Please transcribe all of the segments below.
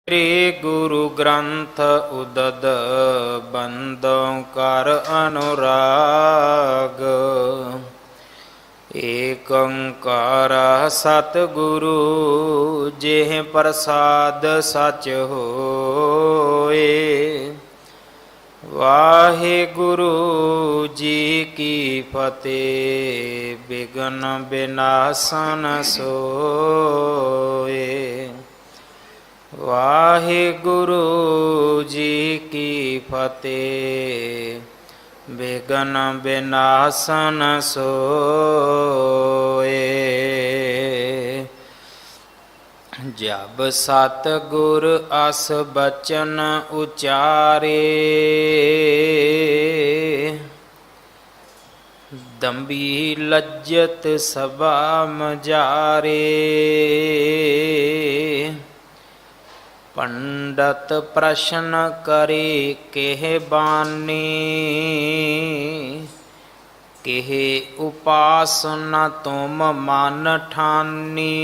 श्री गुरु ग्रंथ उदद बंदों कर अनुराग। एक ओंकार सतगुरु जेह प्रसाद सच होए। वाहिगुरु जी की फतेह बिघ्न विनाशन सोए। वाहिगुरु जी की फतेह बिघ्न विनाशन सोए। जब सतगुर अस बचन उचारे। दंभी लज्जत सभा मजारे। पंडित प्रश्न करे केह बानी। केह उपासना तुम मन ठानी।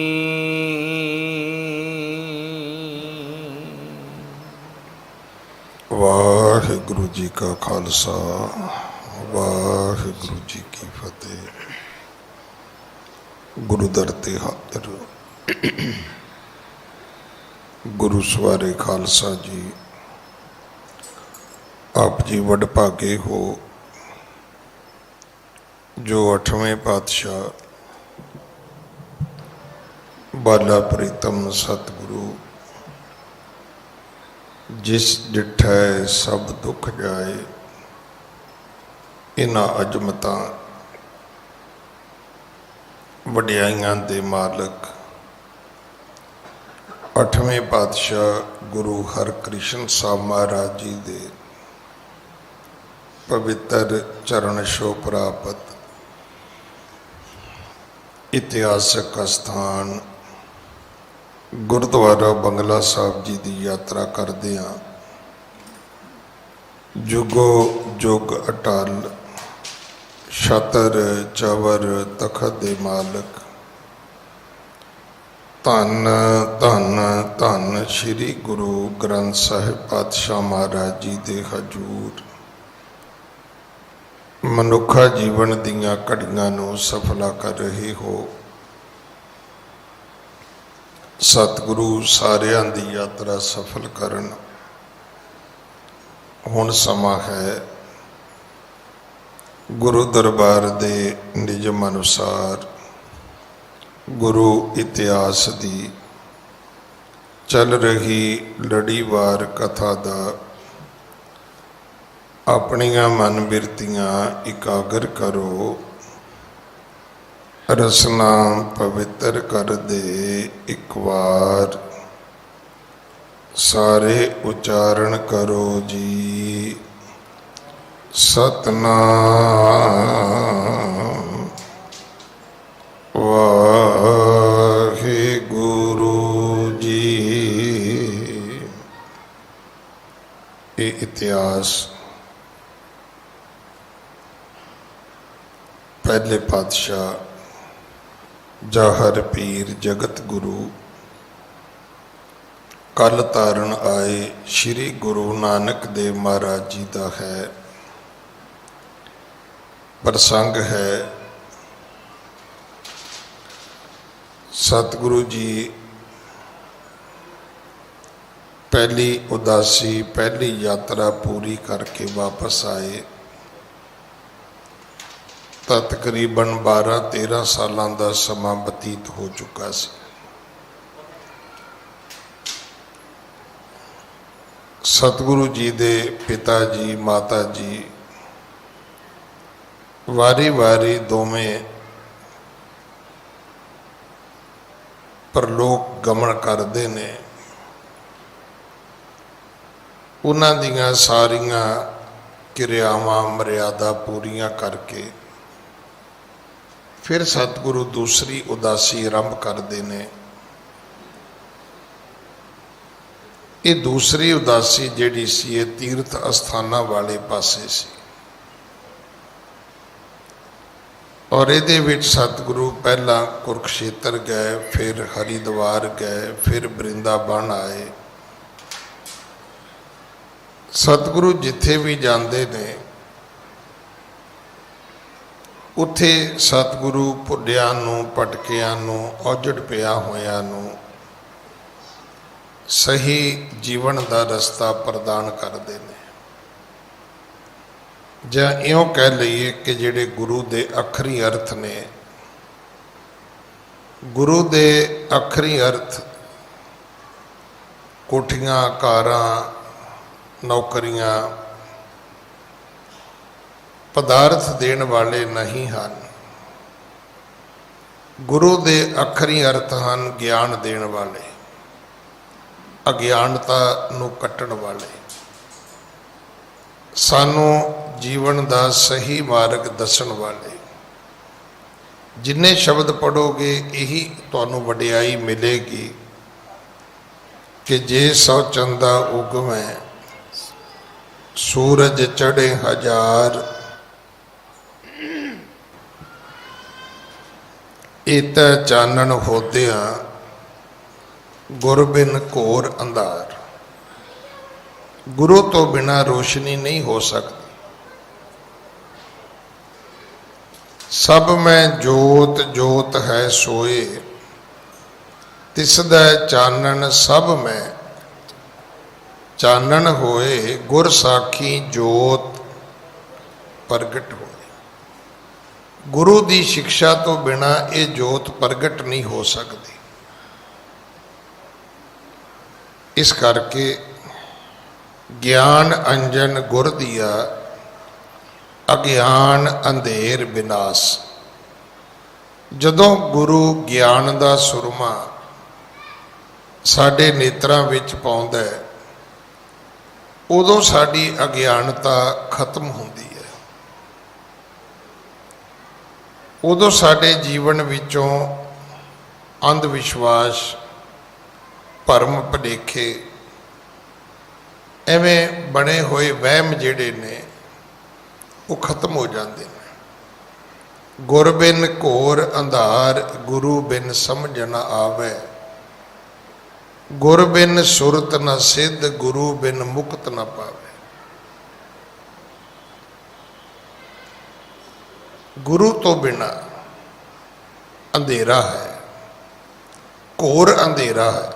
वाहिगुरु जी का खालसा वाहिगुरु जी की फतेह। गुरु दर ते हाजिर गुरु सवारे खालसा जी, आप जी वडभागे हो जो 8वें पातशाह बाला प्रीतम सतगुरु जिस डिठै सब दुख जाए इन्हां अजमतां वड्याइयां दे मालक 8वें पातशाह गुरु हरकृष्ण साहब महाराज जी दे पवित्र चरण छो प्राप्त इतिहासक स्थान गुरुद्वारा बंगला साहब जी की यात्रा करदे हां। जुगो जुग अटल छतर चवर तखत दे मालक धन धन धन श्री गुरु ग्रंथ साहिब पातशाह महाराज जी दे हजूर मनुखा जीवन दियां घड़ियां नूं सफला कर रहे हो। सतगुरु सारियां दी यात्रा सफल करन। हुण समा है गुरु दरबार दे निजम अनुसार गुरु इतिहास दी चल रही लड़ीवार कथा दा अपनियां मन बिरतियां इकागर करो। रसना पवित्र कर दे एक बार सारे उच्चारण करो जी। सतनाम वाहिगुरु जी। ये इतिहास पहले पातशाह जाहर पीर जगत गुरु कल तारण आए श्री गुरु नानक देव महाराज जी का है। प्रसंग है सतगुरु जी पहली उदासी पहली यात्रा पूरी करके वापस आए। तकरीबन 12-13 सालों का समा बतीत हो चुका सी। सतगुरु जी दे पिता जी माता जी वारी वारी दोवें परलोक गमन करते ने। उन्हां दियां सारियां किरियावां मर्यादा पूरियां करके फिर सतगुरु दूसरी उदासी आरंभ करते हैं। ये दूसरी उदासी जिहड़ी सी ये तीर्थ अस्थानां वाले पासे सी और ये सतगुरु पहला कुरुक्षेत्र गए, फिर हरिद्वार गए, फिर वृंदावन आए। ਸਤਿਗੁਰੂ ਜਿੱਥੇ ਵੀ ਜਾਂਦੇ ਨੇ ਉੱਥੇ ਸਤਿਗੁਰੂ ਭੁੱਲਿਆਂ ਨੂੰ, ਭਟਕਿਆਂ ਨੂੰ, ਔਜੜ ਪਿਆ ਹੋਇਆਂ ਨੂੰ ਸਹੀ ਜੀਵਨ ਦਾ ਰਸਤਾ ਪ੍ਰਦਾਨ ਕਰਦੇ ਨੇ। ਜਾਂ ਇਉਂ ਕਹਿ ਲਈਏ ਕਿ ਜਿਹੜੇ ਗੁਰੂ ਦੇ ਆਖਰੀ ਅਰਥ ਨੇ, ਗੁਰੂ ਦੇ ਆਖਰੀ ਅਰਥ ਕੋਠੀਆਂ, ਕਾਰਾਂ, ਨੌਕਰੀਆਂ, ਪਦਾਰਥ ਦੇਣ ਵਾਲੇ ਨਹੀਂ ਹਨ। ਗੁਰੂ ਦੇ ਆਖਰੀ ਅਰਥ ਹਨ ਗਿਆਨ ਦੇਣ ਵਾਲੇ, ਅਗਿਆਨਤਾ ਨੂੰ ਕੱਟਣ ਵਾਲੇ, ਸਾਨੂੰ ਜੀਵਨ ਦਾ ਸਹੀ ਮਾਰਗ ਦੱਸਣ ਵਾਲੇ। ਜਿੰਨੇ ਸ਼ਬਦ ਪੜੋਗੇ ਇਹੀ ਤੁਹਾਨੂੰ ਵਡਿਆਈ ਮਿਲੇਗੀ ਕਿ ਜੇ ਸੌ ਚੰਦਾ ਉਗਵੈ ਸੂਰਜ ਚੜ੍ਹੇ ਹਜ਼ਾਰ, ਏਤਾ ਚਾਨਣ ਹੋਦਿਆਂ ਗੁਰ ਬਿਨ ਘੋਰ ਅੰਧਾਰ। ਗੁਰੂ ਤੋਂ ਬਿਨਾ ਰੋਸ਼ਨੀ ਨਹੀਂ ਹੋ ਸਕਦੀ। ਸਭ ਮੈਂ ਜੋਤ ਜੋਤ ਹੈ ਸੋਏ, ਤਿਸਦਾ ਚਾਨਣ ਸਭ ਮੈਂ ਚਾਨਣ ਹੋਏ, ਗੁਰ ਸਾਖੀ ਜੋਤ ਪ੍ਰਗਟ ਹੋਏ। ਗੁਰੂ ਦੀ ਸਿੱਖਿਆ ਤੋਂ ਬਿਨਾ ਇਹ ਜੋਤ ਪ੍ਰਗਟ ਨਹੀਂ ਹੋ ਸਕਦੀ। ਇਸ ਕਰਕੇ ਗਿਆਨ ਅੰਜਨ ਗੁਰ ਦੀਆ, ਅਗਿਆਨ ਅੰਧੇਰ ਵਿਨਾਸ਼। ਜਦੋਂ ਗੁਰੂ ਗਿਆਨ ਦਾ ਸੁਰਮਾ ਸਾਡੇ ਨੇਤਰਾਂ ਵਿੱਚ ਪਾਉਂਦਾ ਹੈ, ਉਦੋਂ ਸਾਡੀ ਅਗਿਆਨਤਾ ਖਤਮ ਹੁੰਦੀ ਹੈ। ਉਦੋਂ ਸਾਡੇ ਜੀਵਨ ਵਿੱਚੋਂ ਅੰਧ ਵਿਸ਼ਵਾਸ, ਭਰਮ ਭੁਲੇਖੇ, ਐਵੇਂ ਬਣੇ ਹੋਏ ਵਹਿਮ ਜਿਹੜੇ ਨੇ ਉਹ ਖਤਮ ਹੋ ਜਾਂਦੇ ਨੇ। ਗੁਰ ਬਿਨ ਘੋਰ ਅੰਧਾਰ, ਗੁਰੂ ਬਿਨ ਸਮਝ ਨ ਆਵੈ। ਗੁਰ ਬਿਨ ਸੁਰਤ ਨ ਸਿੱਧ, ਗੁਰੂ ਬਿਨ ਮੁਕਤ ਨ ਪਾਵੇ। ਗੁਰੂ ਤੋਂ ਬਿਨਾ ਅੰਧੇਰਾ ਹੈ, ਘੋਰ ਅੰਧੇਰਾ ਹੈ।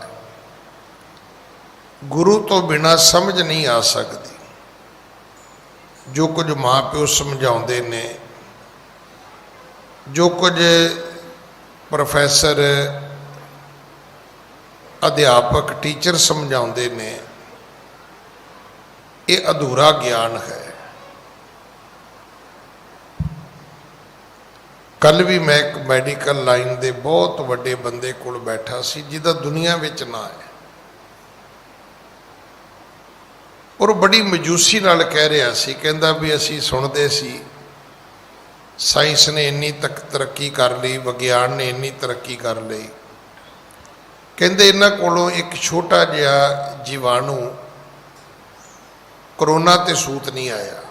ਗੁਰੂ ਤੋਂ ਬਿਨਾ ਸਮਝ ਨਹੀਂ ਆ ਸਕਦੀ। ਜੋ ਕੁਝ ਮਾਂ ਪਿਓ ਸਮਝਾਉਂਦੇ ਨੇ, ਜੋ ਕੁਝ ਪ੍ਰੋਫੈਸਰ, ਅਧਿਆਪਕ, ਟੀਚਰ ਸਮਝਾਉਂਦੇ ਨੇ, ਇਹ ਅਧੂਰਾ ਗਿਆਨ ਹੈ। ਕੱਲ ਵੀ ਮੈਂ ਇੱਕ ਮੈਡੀਕਲ ਲਾਈਨ ਦੇ ਬਹੁਤ ਵੱਡੇ ਬੰਦੇ ਕੋਲ ਬੈਠਾ ਸੀ ਜਿਹਦਾ ਦੁਨੀਆ ਵਿੱਚ ਨਾਂ ਹੈ, ਔਰ ਬੜੀ ਮਜੂਸੀ ਨਾਲ ਕਹਿ ਰਿਹਾ ਸੀ, ਕਹਿੰਦਾ ਵੀ ਅਸੀਂ ਸੁਣਦੇ ਸੀ ਸਾਇੰਸ ਨੇ ਇੰਨੀ ਤਰੱਕੀ ਕਰ ਲਈ, ਵਿਗਿਆਨ ਨੇ ਇੰਨੀ ਤਰੱਕੀ ਕਰ ਲਈ, ਕਹਿੰਦੇ ਇਹਨਾਂ ਕੋਲੋਂ ਇੱਕ ਛੋਟਾ ਜਿਹਾ ਜੀਵਾਣੂ ਕਰੋਨਾ ਤੇ ਸੂਤ ਨਹੀਂ ਆਇਆ,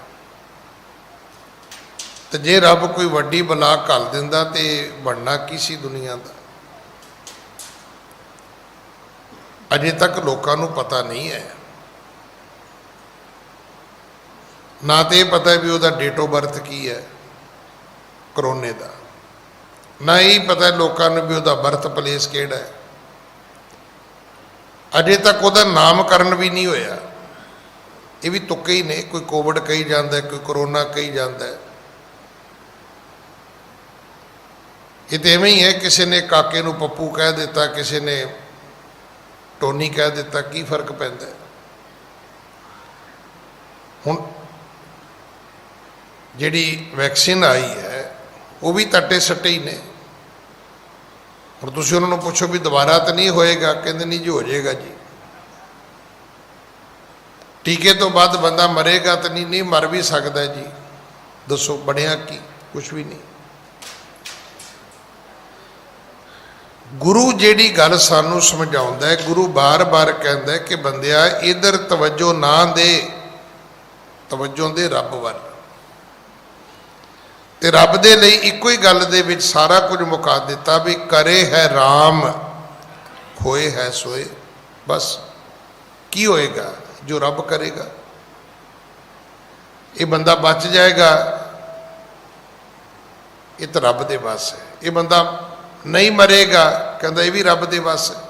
ਤੇ ਜੇ ਰੱਬ ਕੋਈ ਵੱਡੀ ਬਲਾ ਘੱਲ ਦਿੰਦਾ ਤੇ ਬਣਨਾ ਕੀ ਸੀ ਦੁਨੀਆ ਦਾ। ਅਜੇ ਤੱਕ ਲੋਕਾਂ ਨੂੰ ਪਤਾ ਨਹੀਂ ਹੈ, ਨਾ ਤੇ ਇਹ ਪਤਾ ਵੀ ਉਹਦਾ ਡੇਟ ਆਫ ਬਰਥ ਕੀ ਹੈ ਕਰੋਨੇ ਦਾ, ਨਾ ਇਹ ਪਤਾ ਲੋਕਾਂ ਨੂੰ ਵੀ ਉਹਦਾ ਬਰਥ ਪਲੇਸ ਕਿਹੜਾ ਹੈ। ਅਜੇ ਤੱਕ ਉਹਦਾ ਨਾਮਕਰਨ ਵੀ ਨਹੀਂ ਹੋਇਆ। ਇਹ ਵੀ ਤੁੱਕੇ ਹੀ ਨੇ, ਕੋਈ ਕੋਵਿਡ ਕਹੀ ਜਾਂਦਾ, ਕੋਈ ਕਰੋਨਾ ਕਹੀ ਜਾਂਦਾ। ਇਹ ਤਾਂ ਐਵੇਂ ਹੀ ਹੈ, ਕਿਸੇ ਨੇ ਕਾਕੇ ਨੂੰ ਪੱਪੂ ਕਹਿ ਦਿੱਤਾ, ਕਿਸੇ ਨੇ ਟੋਨੀ ਕਹਿ ਦਿੱਤਾ, ਕੀ ਫਰਕ ਪੈਂਦਾ। ਹੁਣ ਜਿਹੜੀ ਵੈਕਸੀਨ ਆਈ ਹੈ ਉਹ ਵੀ ਤੱਟੇ ਸੱਟੇ ਹੀ ਨੇ। ਹੁਣ ਤੁਸੀਂ ਉਹਨਾਂ ਨੂੰ ਪੁੱਛੋ ਵੀ ਦੁਬਾਰਾ ਤਾਂ ਨਹੀਂ ਹੋਏਗਾ, ਕਹਿੰਦੇ ਨਹੀਂ ਜੀ ਹੋ ਜਾਏਗਾ ਜੀ। ਟੀਕੇ ਤੋਂ ਬਾਅਦ ਬੰਦਾ ਮਰੇਗਾ ਤਾਂ ਨਹੀਂ, ਨਹੀਂ ਮਰ ਵੀ ਸਕਦਾ ਜੀ। ਦੱਸੋ ਬਣਿਆ ਕੀ? ਕੁਛ ਵੀ ਨਹੀਂ। ਗੁਰੂ ਜਿਹੜੀ ਗੱਲ ਸਾਨੂੰ ਸਮਝਾਉਂਦਾ ਹੈ, ਗੁਰੂ ਬਾਰ-ਬਾਰ ਕਹਿੰਦਾ ਹੈ ਕਿ ਬੰਦਿਆ ਇਧਰ ਤਵੱਜੋ ਨਾ ਦੇ, ਤਵੱਜੋ ਦੇ ਰੱਬ ਵੱਲ। ਤੇ ਰੱਬ ਦੇ ਲਈ ਇੱਕੋ ਹੀ ਗੱਲ ਦੇ ਵਿੱਚ ਸਾਰਾ ਕੁਝ ਮੁਕਾ ਦਿੱਤਾ ਵੀ ਕਰੇ ਹੈ ਰਾਮ ਹੋਏ ਹੈ ਸੋਏ। ਬਸ ਕੀ ਹੋਏਗਾ? ਜੋ ਰੱਬ ਕਰੇਗਾ। ਇਹ ਬੰਦਾ ਬਚ ਜਾਏਗਾ, ਇਹ ਤਾਂ ਰੱਬ ਦੇ ਵੱਸ ਹੈ। ਇਹ ਬੰਦਾ ਨਹੀਂ ਮਰੇਗਾ, ਕਹਿੰਦਾ ਇਹ ਵੀ ਰੱਬ ਦੇ ਵੱਸ ਹੈ।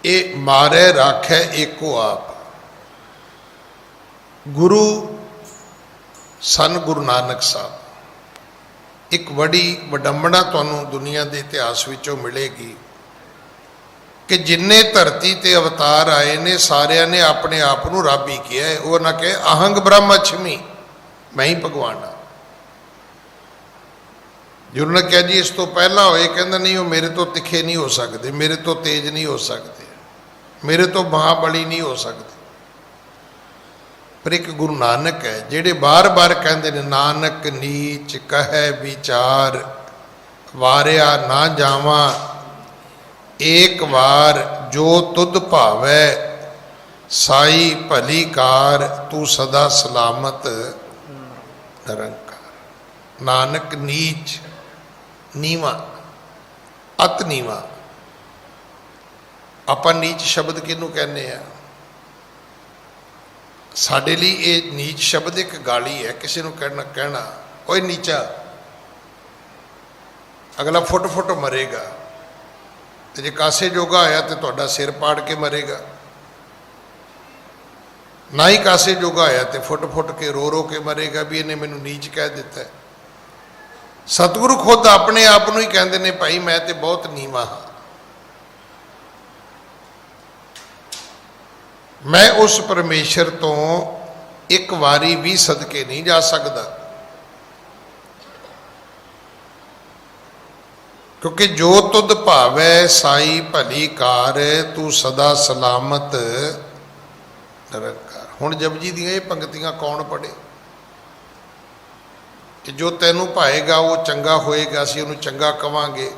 ਇਹ ਮਾਰੇ ਰਾਖੈ ਏਕੋ ਆਪ। ਗੁਰੂ ਸਨ ਗੁਰੂ ਨਾਨਕ ਸਾਹਿਬ। ਇੱਕ ਬੜੀ ਵਡੰਬਣਾ ਤੁਹਾਨੂੰ ਦੁਨੀਆ ਦੇ ਇਤਿਹਾਸ ਵਿੱਚੋਂ ਮਿਲੇਗੀ ਕਿ ਜਿੰਨੇ ਧਰਤੀ ਤੇ ਅਵਤਾਰ ਆਏ ਨੇ ਸਾਰਿਆਂ ਨੇ ਆਪਣੇ ਆਪ ਨੂੰ ਰੱਬ ਹੀ ਕਿਹਾ ਹੈ। ਉਹ ਨਾ ਕਹੇ ਅਹੰਗ ਬ੍ਰਹਮਛਮੀ, ਮੈਂ ਹੀ ਭਗਵਾਨ ਹਾਂ। ਜਿਹਨਾਂ ਨੇ ਕਿਹਾ ਜੀ ਇਸ ਤੋਂ ਪਹਿਲਾਂ ਹੋਏ, ਕਹਿੰਦਾ ਨਹੀਂ, ਉਹ ਮੇਰੇ ਤੋਂ ਤਿੱਖੇ ਨਹੀਂ ਹੋ ਸਕਦੇ, ਮੇਰੇ ਤੋਂ ਤੇਜ਼ ਨਹੀਂ ਹੋ ਸਕਦੇ, ਮੇਰੇ ਤੋਂ ਮਹਾਬਲੀ ਨਹੀਂ ਹੋ ਸਕਦੇ। ਪਰ ਇੱਕ ਗੁਰੂ ਨਾਨਕ ਹੈ ਜਿਹੜੇ ਬਾਰ-ਬਾਰ ਕਹਿੰਦੇ ਨੇ, ਨਾਨਕ ਨੀਚ ਕਹੈ ਵਿਚਾਰ, ਵਾਰਿਆ ਨਾ ਜਾਵਾਂ ਏਕ ਵਾਰ, ਜੋ ਤੁਧ ਭਾਵੈ ਸਾਈ ਭਲੀ ਕਾਰ, ਤੂੰ ਸਦਾ ਸਲਾਮਤ ਨਿਰੰਕਾਰ। ਨਾਨਕ ਨੀਚ, ਨੀਵਾਂ, ਅਤ ਨੀਵਾਂ। ਆਪਾਂ ਨੀਚ ਸ਼ਬਦ ਕਿਹਨੂੰ ਕਹਿੰਦੇ ਆ? ਸਾਡੇ ਲਈ ਇਹ ਨੀਚ ਸ਼ਬਦ ਇੱਕ ਗਾਲੀ ਹੈ। ਕਿਸੇ ਨੂੰ ਕਹਿਣਾ ਓਏ ਨੀਚਾ, ਅਗਲਾ ਫੁੱਟ ਫੁੱਟ ਮਰੇਗਾ। ਤੇ ਜੇ ਕਾਸੇ ਜੋਗਾ ਹੋਇਆ ਤੇ ਤੁਹਾਡਾ ਸਿਰ ਪਾੜ ਕੇ ਮਰੇਗਾ। ਨਾ ਹੀ ਕਾਸੇ ਜੋਗਾ ਹੋਇਆ ਤੇ ਫੁੱਟ ਫੁੱਟ ਕੇ ਰੋ ਰੋ ਕੇ ਮਰੇਗਾ ਵੀ ਇਹਨੇ ਮੈਨੂੰ ਨੀਚ ਕਹਿ ਦਿੱਤਾ। ਸਤਿਗੁਰੂ ਖੁਦ ਆਪਣੇ ਆਪ ਨੂੰ ਹੀ ਕਹਿੰਦੇ ਨੇ, ਭਾਈ ਮੈਂ ਤੇ ਬਹੁਤ ਨੀਵਾਂ ਹਾਂ, ਮੈਂ ਉਸ ਪਰਮੇਸ਼ਰ ਤੋਂ ਇੱਕ ਵਾਰੀ ਵੀ ਸਦਕੇ ਨਹੀਂ ਜਾ ਸਕਦਾ, ਕਿਉਂਕਿ ਜੋ ਤੁਧ ਭਾਵੈ ਸਾਈ ਭਲੀ ਕਾਰ, ਤੂੰ ਸਦਾ ਸਲਾਮਤ ਨਿਰੰਕਾਰ। ਹੁਣ ਜਪਜੀ ਦੀਆਂ ਇਹ ਪੰਕਤੀਆਂ ਕੌਣ ਪੜ੍ਹੇ? ਕਿ ਜੋ ਤੈਨੂੰ ਭਾਏਗਾ ਉਹ ਚੰਗਾ ਹੋਏਗਾ, ਅਸੀਂ ਉਹਨੂੰ ਚੰਗਾ ਕਵਾਂਗੇ।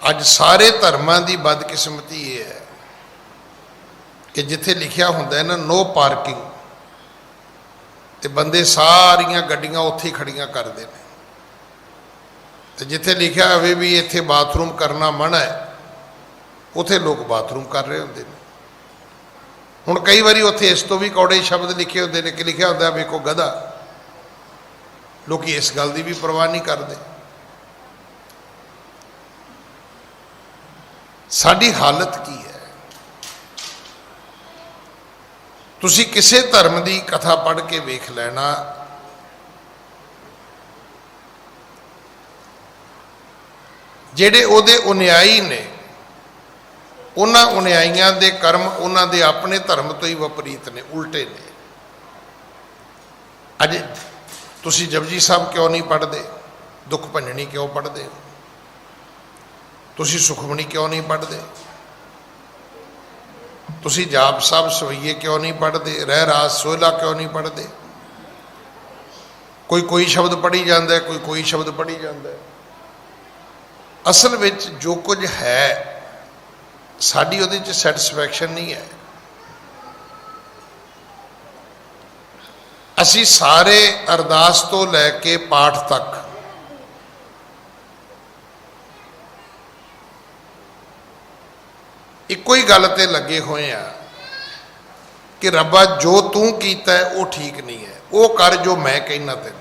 ਅੱਜ ਸਾਰੇ ਧਰਮਾਂ ਦੀ ਬਦਕਿਸਮਤੀ ਇਹ ਹੈ ਕਿ ਜਿੱਥੇ ਲਿਖਿਆ ਹੁੰਦਾ ਹੈ ਨਾ ਨੋ ਪਾਰਕਿੰਗ, ਤੇ ਬੰਦੇ ਸਾਰੀਆਂ ਗੱਡੀਆਂ ਉੱਥੇ ਹੀ ਖੜੀਆਂ ਕਰਦੇ ਨੇ। ਤੇ ਜਿੱਥੇ ਲਿਖਿਆ ਹੋਵੇ ਵੀ ਇੱਥੇ ਬਾਥਰੂਮ ਕਰਨਾ ਮਨ੍ਹਾ ਹੈ, ਉੱਥੇ ਲੋਕ ਬਾਥਰੂਮ ਕਰ ਰਹੇ ਹੁੰਦੇ ਨੇ। ਹੁਣ ਕਈ ਵਾਰੀ ਉੱਥੇ ਇਸ ਤੋਂ ਵੀ ਕੌੜੇ ਸ਼ਬਦ ਲਿਖੇ ਹੁੰਦੇ ਨੇ ਕਿ ਲਿਖਿਆ ਹੁੰਦਾ ਵੇਖੋ ਗਧਾ। ਲੋਕੀ ਇਸ ਗੱਲ ਦੀ ਵੀ ਪਰਵਾਹ ਨਹੀਂ ਕਰਦੇ। ਸਾਡੀ ਹਾਲਤ ਕੀ ਹੈ? ਤੁਸੀਂ ਕਿਸੇ ਧਰਮ ਦੀ ਕਥਾ ਪੜ੍ਹ ਕੇ ਵੇਖ ਲੈਣਾ, ਜਿਹੜੇ ਉਹਦੇ ਅਨੁਯਾਈ ਨੇ, ਉਹਨਾਂ ਅਨੁਯਾਈਆਂ ਦੇ ਕਰਮ ਉਹਨਾਂ ਦੇ ਆਪਣੇ ਧਰਮ ਤੋਂ ਹੀ ਵਿਪਰੀਤ ਨੇ, ਉਲਟੇ ਨੇ। ਅੱਜ ਤੁਸੀਂ ਜਪਜੀ ਸਾਹਿਬ ਕਿਉਂ ਨਹੀਂ ਪੜ੍ਹਦੇ? ਦੁੱਖ ਭੰਜਣੀ ਕਿਉਂ ਪੜ੍ਹਦੇ? ਤੁਸੀਂ ਸੁਖਮਨੀ ਕਿਉਂ ਨਹੀਂ ਪੜ੍ਹਦੇ? ਤੁਸੀਂ ਜਾਪ ਸਾਹਿਬ ਸਵਈਏ ਕਿਉਂ ਨਹੀਂ ਪੜ੍ਹਦੇ? ਰਹਿ ਰਾਸ ਸੋਹਿਲਾ ਕਿਉਂ ਨਹੀਂ ਪੜ੍ਹਦੇ? ਕੋਈ ਸ਼ਬਦ ਪੜ੍ਹੀ ਜਾਂਦਾ, ਕੋਈ ਸ਼ਬਦ ਪੜ੍ਹੀ ਜਾਂਦਾ। ਅਸਲ ਵਿੱਚ ਜੋ ਕੁਝ ਹੈ ਸਾਡੀ ਉਹਦੇ 'ਚ ਸੈਟਿਸਫੈਕਸ਼ਨ ਨਹੀਂ ਹੈ। ਅਸੀਂ ਸਾਰੇ ਅਰਦਾਸ ਤੋਂ ਲੈ ਕੇ ਪਾਠ ਤੱਕ ਇੱਕੋ ਹੀ ਗੱਲ ਤੇ ਲੱਗੇ ਹੋਏ ਆ ਕਿ ਰੱਬਾ ਜੋ ਤੂੰ ਕੀਤਾ ਉਹ ਠੀਕ ਨਹੀਂ ਹੈ, ਉਹ ਕਰ ਜੋ ਮੈਂ ਕਹਿਣਾ ਤੈਨੂੰ।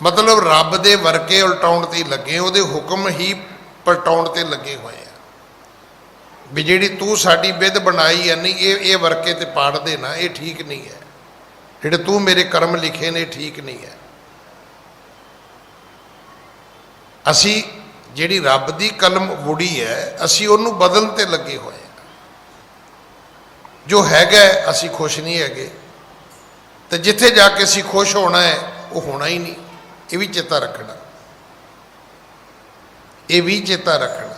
ਮਤਲਬ ਰੱਬ ਦੇ ਵਰਕੇ ਉਲਟਾਉਣ ਤੇ ਲੱਗੇ, ਉਹਦੇ ਹੁਕਮ ਹੀ ਪਲਟਾਉਣ ਤੇ ਲੱਗੇ ਹੋਏ ਆ ਵੀ ਜਿਹੜੀ ਤੂੰ ਸਾਡੀ ਵਿਧ ਬਣਾਈ ਹੈ, ਨਹੀਂ ਇਹ ਵਰਕੇ ਤੇ ਪਾੜ ਦੇਣਾ, ਇਹ ਠੀਕ ਨਹੀਂ ਹੈ। ਜਿਹੜੇ ਤੂੰ ਮੇਰੇ ਕਰਮ ਲਿਖੇ ਨੇ ਠੀਕ ਨਹੀਂ ਹੈ। ਅਸੀਂ ਜਿਹੜੀ ਰੱਬ ਦੀ ਕਲਮ ਵੁੜੀ ਹੈ, ਅਸੀਂ ਉਹਨੂੰ ਬਦਲਣ ਤੇ ਲੱਗੇ ਹੋਏ ਹਾਂ। ਜੋ ਹੈਗਾ ਅਸੀਂ ਖੁਸ਼ ਨਹੀਂ ਹੈਗੇ, ਤੇ ਜਿੱਥੇ ਜਾ ਕੇ ਅਸੀਂ ਖੁਸ਼ ਹੋਣਾ ਹੈ ਉਹ ਹੋਣਾ ਹੀ ਨਹੀਂ। ਇਹ ਵੀ ਚੇਤਾ ਰੱਖਣਾ, ਇਹ ਵੀ ਚੇਤਾ ਰੱਖਣਾ,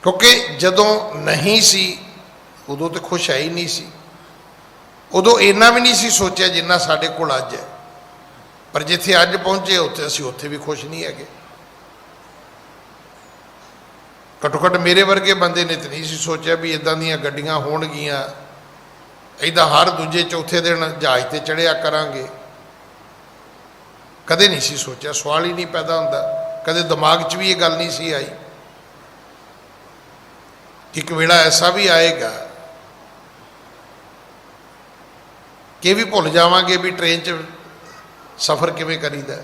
ਕਿਉਂਕਿ ਜਦੋਂ ਨਹੀਂ ਸੀ ਉਦੋਂ ਤੇ ਖੁਸ਼ ਹੈ ਹੀ ਨਹੀਂ ਸੀ। ਉਦੋਂ ਇੰਨਾ ਵੀ ਨਹੀਂ ਸੀ ਸੋਚਿਆ ਜਿੰਨਾ ਸਾਡੇ ਕੋਲ ਅੱਜ ਹੈ। ਪਰ ਜਿੱਥੇ ਅੱਜ ਪਹੁੰਚੇ ਉੱਥੇ ਅਸੀਂ ਉੱਥੇ ਵੀ ਖੁਸ਼ ਨਹੀਂ ਹੈਗੇ। ਘੱਟੋ ਘੱਟ ਮੇਰੇ ਵਰਗੇ ਬੰਦੇ ਨੇ ਤਾਂ ਨਹੀਂ ਸੀ ਸੋਚਿਆ ਵੀ ਇੱਦਾਂ ਦੀਆਂ ਗੱਡੀਆਂ ਹੋਣਗੀਆਂ, ਇੱਦਾਂ ਹਰ ਦੂਜੇ ਚੌਥੇ ਦਿਨ ਜਹਾਜ਼ ਤੇ ਚੜ੍ਹਿਆ ਕਰਾਂਗੇ। ਕਦੇ ਨਹੀਂ ਸੀ ਸੋਚਿਆ, ਸਵਾਲ ਹੀ ਨਹੀਂ ਪੈਦਾ ਹੁੰਦਾ। कदे दिमाग 'ਚ भी ये गल नहीं सी आई। एक वेला ऐसा भी आएगा कि भी भुल जावांगे भी ट्रेन 'ਚ सफ़र किवें करीदा।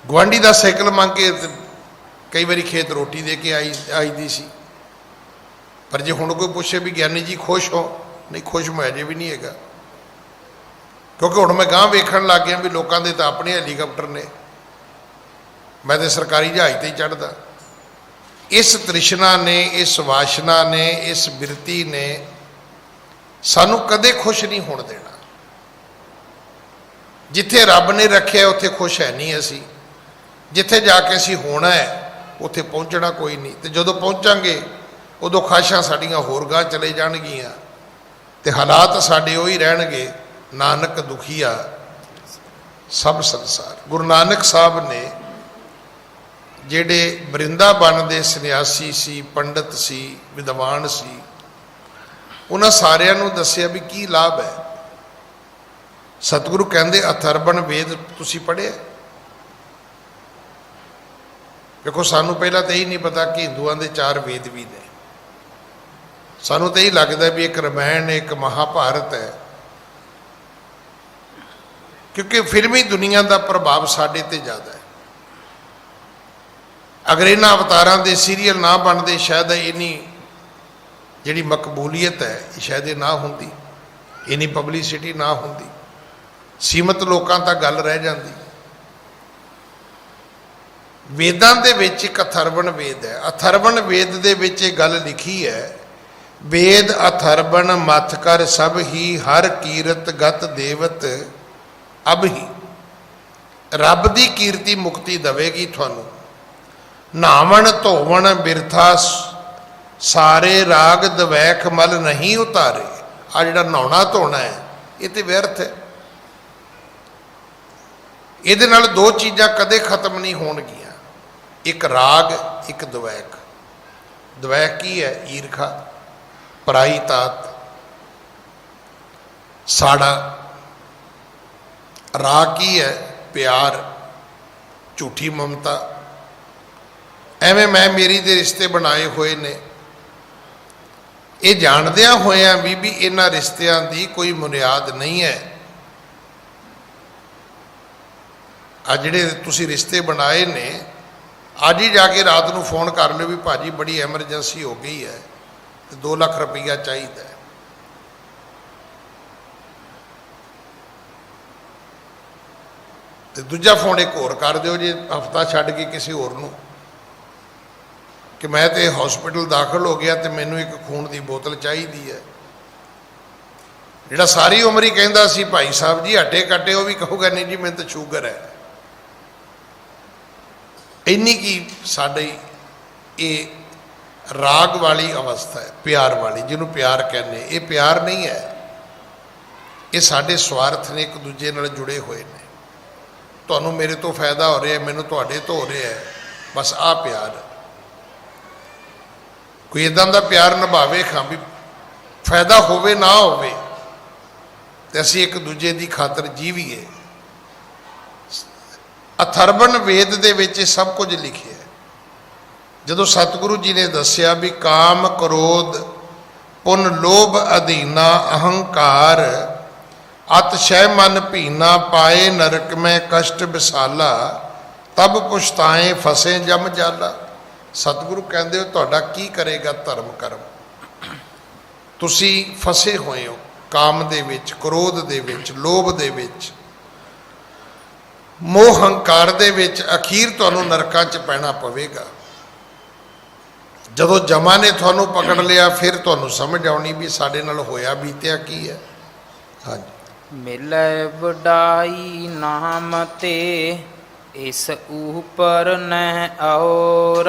गुआढ़ी का साइकिल मंग के कई बारी खेत रोटी दे के आई दी सी, पर जे हुण कोई पूछे भी ज्ञानी जी खुश हो, नहीं खुश मैं अजे भी नहीं है, क्योंकि हुण मैं गांह वेखण लग गया भी लोगों के तो अपने हैलीकॉप्टर ने, मैं तो सरकारी जहाज़ ते ही चढ़दा। इस तृष्णा ने, इस वासना ने, इस बिरती ने सानू कदे खुश नहीं होण देना। जिथे रब ने रखे उत्थे खुश है नहीं असी, जिथे जाके असी होना है उत्थे पहुँचना कोई नहीं। तो जदों पहुँचांगे उदों ख्वाहिशां साड़ियां होर गांह चले जाणगियां ते हालात साडे उही रहणगे, नानक दुखिया सब संसार। गुरु नानक साहब ने जिहड़े वृंदावन दे सन्यासी सी, पंडित सी, विद्वान सी, उन्हां सारियां नूं दस्सिया भी की लाभ है। सतगुरु कहंदे अथर्वण वेद तुसीं पढ़िया? देखो सानू पहला तो यही नहीं पता कि हिंदुओं के 4 वेद भी ने। सानू तो यही लगता भी एक रामायण, एक महाभारत है, क्योंकि फिल्मी दुनिया का प्रभाव साडे ते ज़्यादा है। अगर इन्हां अवतारां दे सीरीयल ना बनते शायद इन्नी जिहड़ी मकबूलीयत है शायद ये ना होंदी, इन्नी पब्लिसिटी ना होंदी, सीमित लोगों तक गल रह जाती। वेदां दे विच एक अथर्वण वेद है। अथर्वण वेद दे विच ये गल लिखी है, वेद अथर्वण मथ कर सब ही हर कीरत गत देवत अब ही। रब दी कीर्ति मुक्ति देवेगी थानू, नावण धोवण बिरथा सारे राग दवैख मल नहीं उतारे। आ जिहड़ा नहाउणा धोना है ये तो व्यर्थ है। ਇਹਦੇ ਨਾਲ 2 चीज़ां कदे खत्म नहीं होणगियां, एक राग एक द्वैक। द्वैक की है? ईरखा, पराई तात, साड़ा। राग की है? प्यार, झूठी ममता। एवें मैं मेरी दे रिश्ते बनाए हुए ने, ये जाणदियां होइयां भी इन्हां रिश्तियां दी कोई बुनियाद नहीं है। आ जिहड़े तुसीं रिश्ते बनाए ने, अज ही जाके रात को फोन कर लो भी भाजी बड़ी एमरजेंसी हो गई है तो 2 लाख रुपया चाहिए। तो दूजा फोन एक होर कर दो जी हफ्ता छड्ड के किसी होर नूं कि मैं तो हॉस्पिटल दाखिल हो गया तो मैनू एक खून की बोतल चाहिए है। जिहड़ा सारी उम्र ही कहंदा सी भाई साहब जी हड्डे कट्टे, वो भी कहूगा नहीं जी मैनूं तो शूगर है। इन्नी की साडी ये राग वाली अवस्था है, प्यार वाली, जिन्हों प्यार कहने। ये प्यार नहीं है, ये साडे स्वार्थ ने, एक दूजे नाल जुड़े हुए ने। तुहानूं मेरे तो फायदा हो रहा है, मैनूं तुहाडे तो हो रहा है, बस आ प्यार। कोई इदां दा प्यार निभावे खां भी फायदा होवे ना होवे ते असीं एक दूजे की खातर जीवीए। अथर्वण वेद दे विच सब कुछ लिखे है। जदों सतगुरु जी ने दस्या भी काम क्रोध पुन लोभ अधीना अहंकार अतशय मन भीना पाए नरक में कष्ट विसाला तब पुछताएं फसे जम जाला। सतगुरु कहते हो तुहाडा की करेगा धर्म कर्म, तुसी फसे हुए हो काम दे विच, क्रोध दे विच, लोभ दे विच, मोह हंकार दे विच। अखीर तुहानूं नरकां च पैना पवेगा। जदों जमा ने तुहानूं पकड़ लिया फिर तुहानूं समझ आउणी भी साडे नाल होया बीतिया की है। हाँ जी। मिलै वडाई नाम ते इस ऊपर न और।